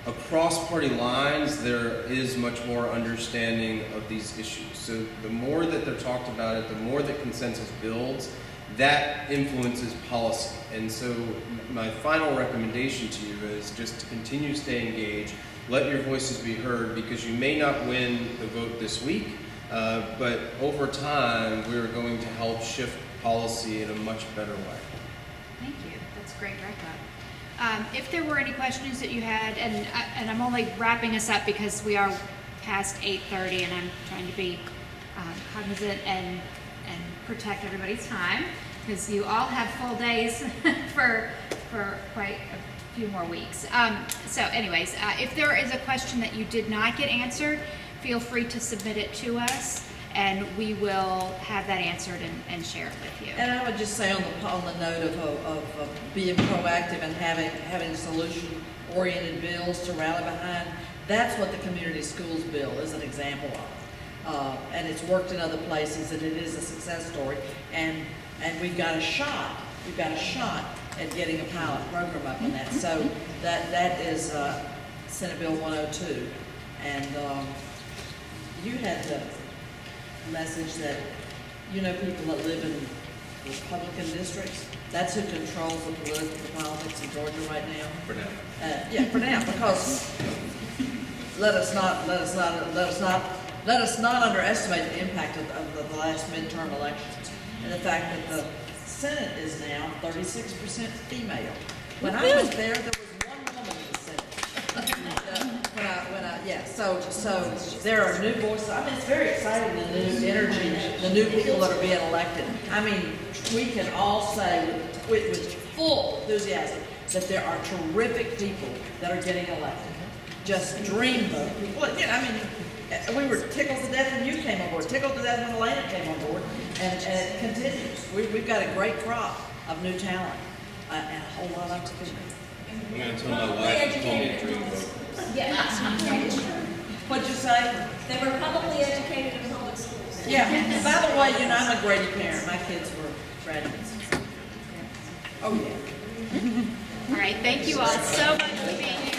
across party lines there is much more understanding of these issues. So the more that they're talked about it, the more that consensus builds, that influences policy. And so my final recommendation to you is just to continue to stay engaged, let your voices be heard, because you may not win the vote this week, but over time we're going to help shift policy in a much better way. Thank you. That's great wrap-up. If there were any questions that you had, and I'm only wrapping us up because we are past 8:30, and I'm trying to be cognizant and protect everybody's time, because you all have full days for quite a few more weeks. So anyways, if there is a question that you did not get answered, feel free to submit it to us, and we will have that answered and share it with you. And I would just say on the note of being proactive and having solution-oriented bills to rally behind, that's what the community schools bill is an example of. And it's worked in other places, and it is a success story. And we've got a shot at getting a pilot program up in that. So that is Senate Bill 102. And you had the message that, people that live in Republican districts, that's who controls the politics in Georgia right now. For now. Yeah, for now, because let us not underestimate the impact of the last midterm elections and the fact that the Senate is now 36% female. When I was there was one woman in the Senate. So there are new voices. I mean, it's very exciting, the new energy, the new people that are being elected. I mean, we can all say with full enthusiasm that there are terrific people that are getting elected. Just dream them. Well, we were tickled to death when you came on board, tickled to death when Elena came on board, and it continues. We've got a great crop of new talent and a whole lot of opportunity. I'm going to tell my wife to call me a dream vote. What'd you say? They were publicly educated in public schools. Yeah. By the way, I'm a Grady parent. My kids were graduates. Oh, yeah. All right, thank you all so much for being here.